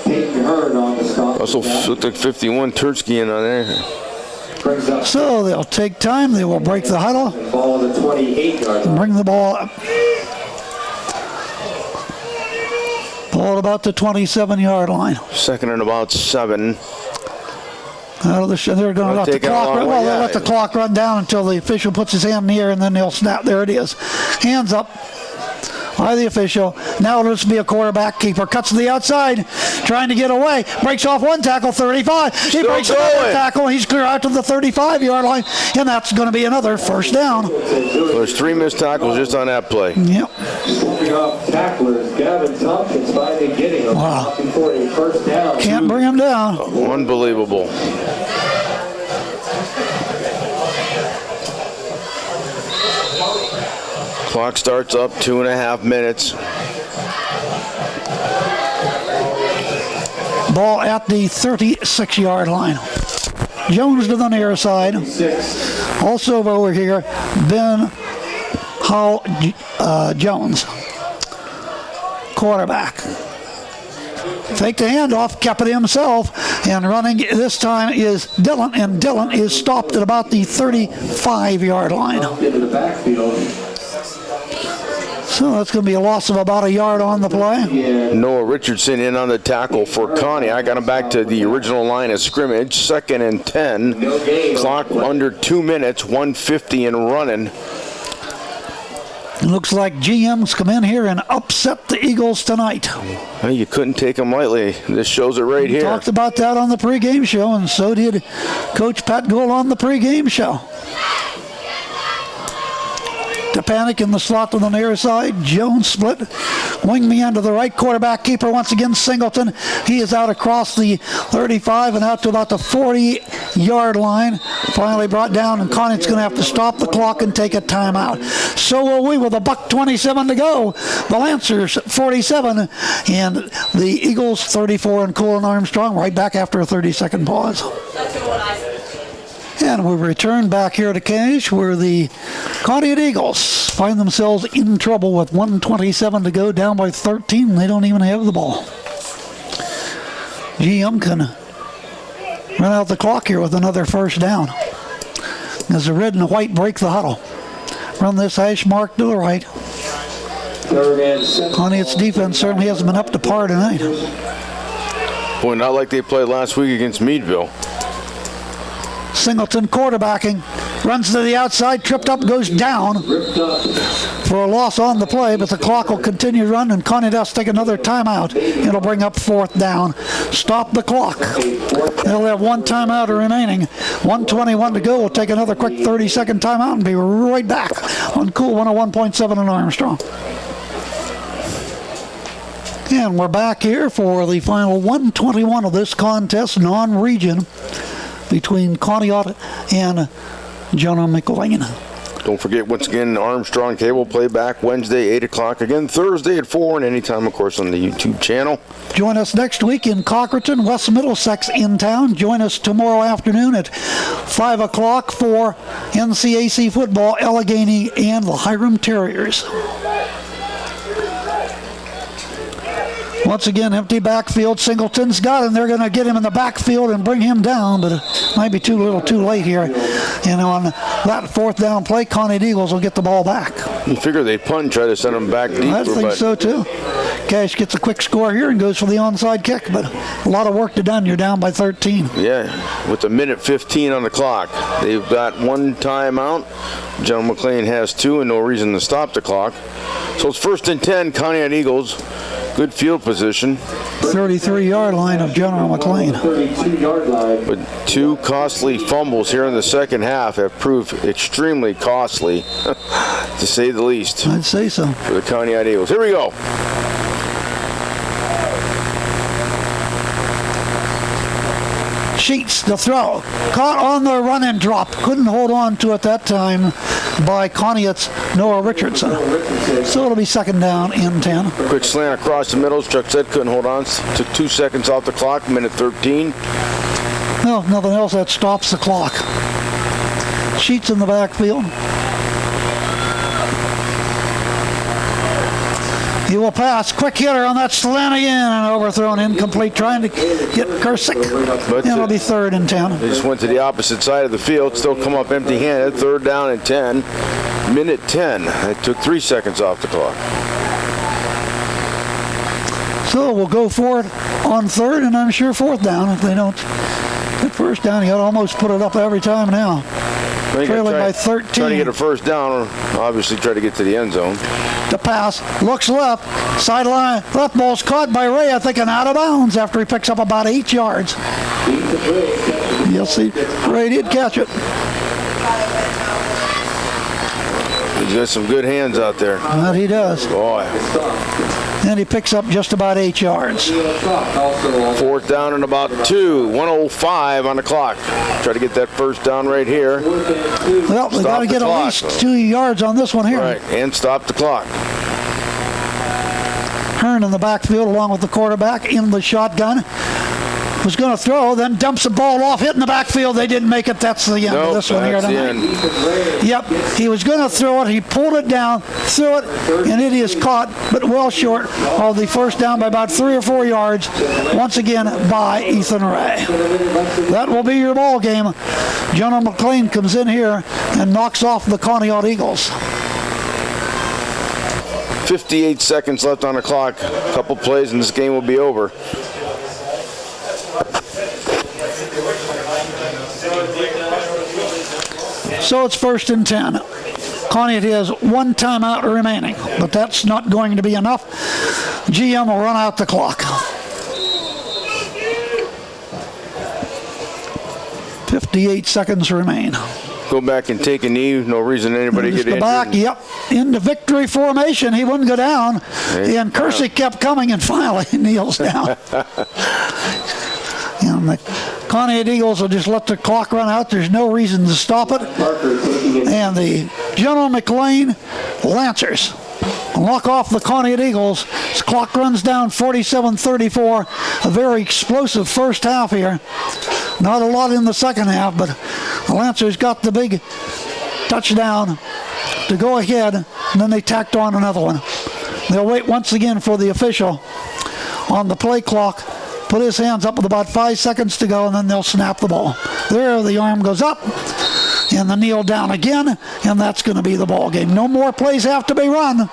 Peyton Hearn on the stop. Also looked like 51, Turtsky in on there. So they'll take time. They will break the huddle. Ball on the 28-yard line. Bring the ball up. Ball about the 27-yard line. Second and about 7. They're going to let the clock run. Well, they'll let the clock run down until the official puts his hand in the air, and then they'll snap. There it is. Hands up by the official. Now it'll just be a quarterback keeper. Cuts to the outside, trying to get away. Breaks off one tackle, 35. He breaks another tackle. He's clear out to the 35-yard line, and that's going to be another first down. There's 3 missed tackles just on that play. Yep. Off tacklers, Gavin Tompkins finally getting him. Wow. For a first down. Can't bring him down. Unbelievable. Clock starts up, 2.5 minutes. Ball at the 36-yard line. Jones to the near side. Also over here, Ben Howell Jones, quarterback. Fake the handoff, kept it himself, and running this time is Dillon, and Dillon is stopped at about the 35-yard line. So that's going to be a loss of about a yard on the play. Noah Richardson in on the tackle for Connie. I got him back to the original line of scrimmage, 2nd and 10. Clock under 2 minutes, 1:50 and running. It looks like GM's come in here and upset the Eagles tonight. Well, you couldn't take them lightly. This shows it right here. Talked about that on the pregame show, and so did Coach Pat Gould on the pregame show. To panic in the slot to the near side. Jones split. Wingman to the right. Quarterback keeper once again Singleton. He is out across the 35 and out to about the 40-yard line. Finally brought down, and Conneaut's going to have to stop the clock and take a timeout. So will we with $1:27 to go. The Lancers 47 and the Eagles 34, and Cole and Armstrong right back after a 30-second pause. And we return back here to Cage, where the Conneaut Eagles find themselves in trouble with 1:27 to go, down by 13. They don't even have the ball. GM can run out the clock here with another first down, as the red and white break the huddle. Run this hash mark to the right. Conneaut's defense certainly hasn't been up to par tonight. Boy, not like they played last week against Meadville. Singleton quarterbacking, runs to the outside, tripped up, goes down for a loss on the play, but the clock will continue to run, and Conneaut has to take another timeout. It'll bring up 4th down. Stop the clock. They'll have one timeout remaining. 1:21 to go. We'll take another quick 30-second timeout and be right back on Cool 101.7 in Armstrong. And we're back here for the final 1:21 of this contest, non-region, between Conneaut and Jonah McLane. Don't forget, once again, Armstrong Cable play back Wednesday, 8 o'clock. Again, Thursday at 4, and anytime, of course, on the YouTube channel. Join us next week in Cockerton, West Middlesex in town. Join us tomorrow afternoon at 5 o'clock for NCAC football, Allegheny and the Hiram Terriers. Once again, empty backfield. Singleton's got him. They're going to get him in the backfield and bring him down, but it might be too late here. And on that 4th down play, Conneaut Eagles will get the ball back. You figure they punt and try to send them back deeper. I think so, too. Cash gets a quick score here and goes for the onside kick, but a lot of work to done. You're down by 13. Yeah, with a minute 15 on the clock. They've got one timeout. John McLean has 2 and no reason to stop the clock. So it's 1st and 10, Conneaut Eagles. Good field position. 33-yard line of General McLean. But 2 costly fumbles here in the second half have proved extremely costly, to say the least. I'd say so. For the Conneaut Eagles. Here we go. Sheets to throw. Caught on the run and drop. Couldn't hold on to it that time by Conneaut's Noah Richardson. So it'll be 2nd down and 10. Quick slant across the middle. As Chuck said, couldn't hold on. Took 2 seconds off the clock, minute 13. No, nothing else that stops the clock. Sheets in the backfield. He will pass. Quick hitter on that slant again, and overthrown, incomplete, trying to get Kursick. And it'll be 3rd and 10. They just went to the opposite side of the field, still come up empty-handed. 3rd down and 10. Minute 10. It took 3 seconds off the clock. So we'll go for it on 3rd, and I'm sure 4th down if they don't get 1st down. You got to almost put it up every time now. Trailing by 13. Try to get a 1st down, or obviously try to get to the end zone. The pass, looks left, sideline, left ball's caught by Ray, I think, and out of bounds after he picks up about 8 yards. You'll see, Ray did catch it. He's got some good hands out there. That he does. Boy. And he picks up just about 8 yards. 4th down and about 2. 1:05 on the clock. Try to get that 1st down right here. Well, we got to get at least 2 yards on this one here. Right, and stop the clock. Hearn in the backfield along with the quarterback in the shotgun. was going to throw, then dumps the ball off, hitting the backfield. They didn't make it. That's the end of this one here tonight. Yep, he was going to throw it. He pulled it down, threw it, and it is caught, but well short of the first down by about 3 or 4 yards, once again by Ethan Ray. That will be your ball game. General McLane comes in here and knocks off the Conneaut Eagles. 58 seconds left on the clock. A couple plays and this game will be over. So it's 1st and 10. Conneaut has 1 timeout remaining, but that's not going to be enough. GM will run out the clock. 58 seconds remain. Go back and take a knee. No reason anybody get injured. Back, yep, into victory formation. He wouldn't go down, and Kersey kept coming, and finally kneels down. And the Conneaut Eagles will just let the clock run out. There's no reason to stop it. And the General McLane Lancers knock off the Conneaut Eagles. This clock runs down 47-34. A very explosive first half here. Not a lot in the second half, but the Lancers got the big touchdown to go ahead, and then they tacked on another one. They'll wait once again for the official on the play clock, put his hands up with about 5 seconds to go, and then they'll snap the ball. There, the arm goes up, and the kneel down again, and that's going to be the ball game. No more plays have to be run.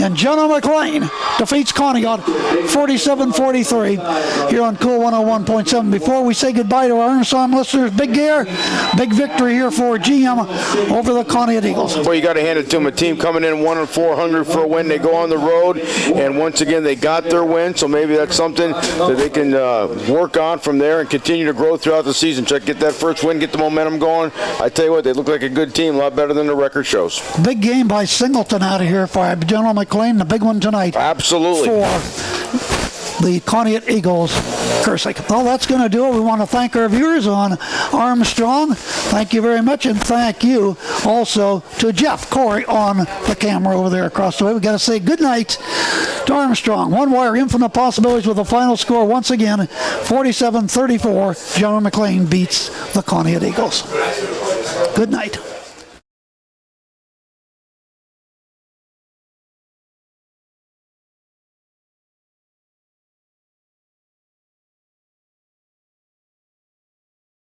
And General McLane defeats Conneaut 47-43 here on Cool 101.7. Before we say goodbye to our Armstrong listeners, big victory here for GM over the Conneaut Eagles. Well, you got to hand it to them. A team coming in 1-4, hungry for a win. They go on the road, and once again, they got their win, so maybe that's something that they can work on from there and continue to grow throughout the season. Chuck, get that first win, get the momentum going. I tell you what, they look like a good team, a lot better than the record shows. Big game by Singleton out of here for General McLane, the big one tonight. Absolutely. For the Conneaut Eagles, Kersey. Well, that's going to do it. We want to thank our viewers on Armstrong. Thank you very much, and thank you also to Jeff Corey on the camera over there across the way. We've got to say good night to Armstrong. One wire, infinite possibilities with the final score once again, 47-34. General McLane beats the Conneaut Eagles. Good night.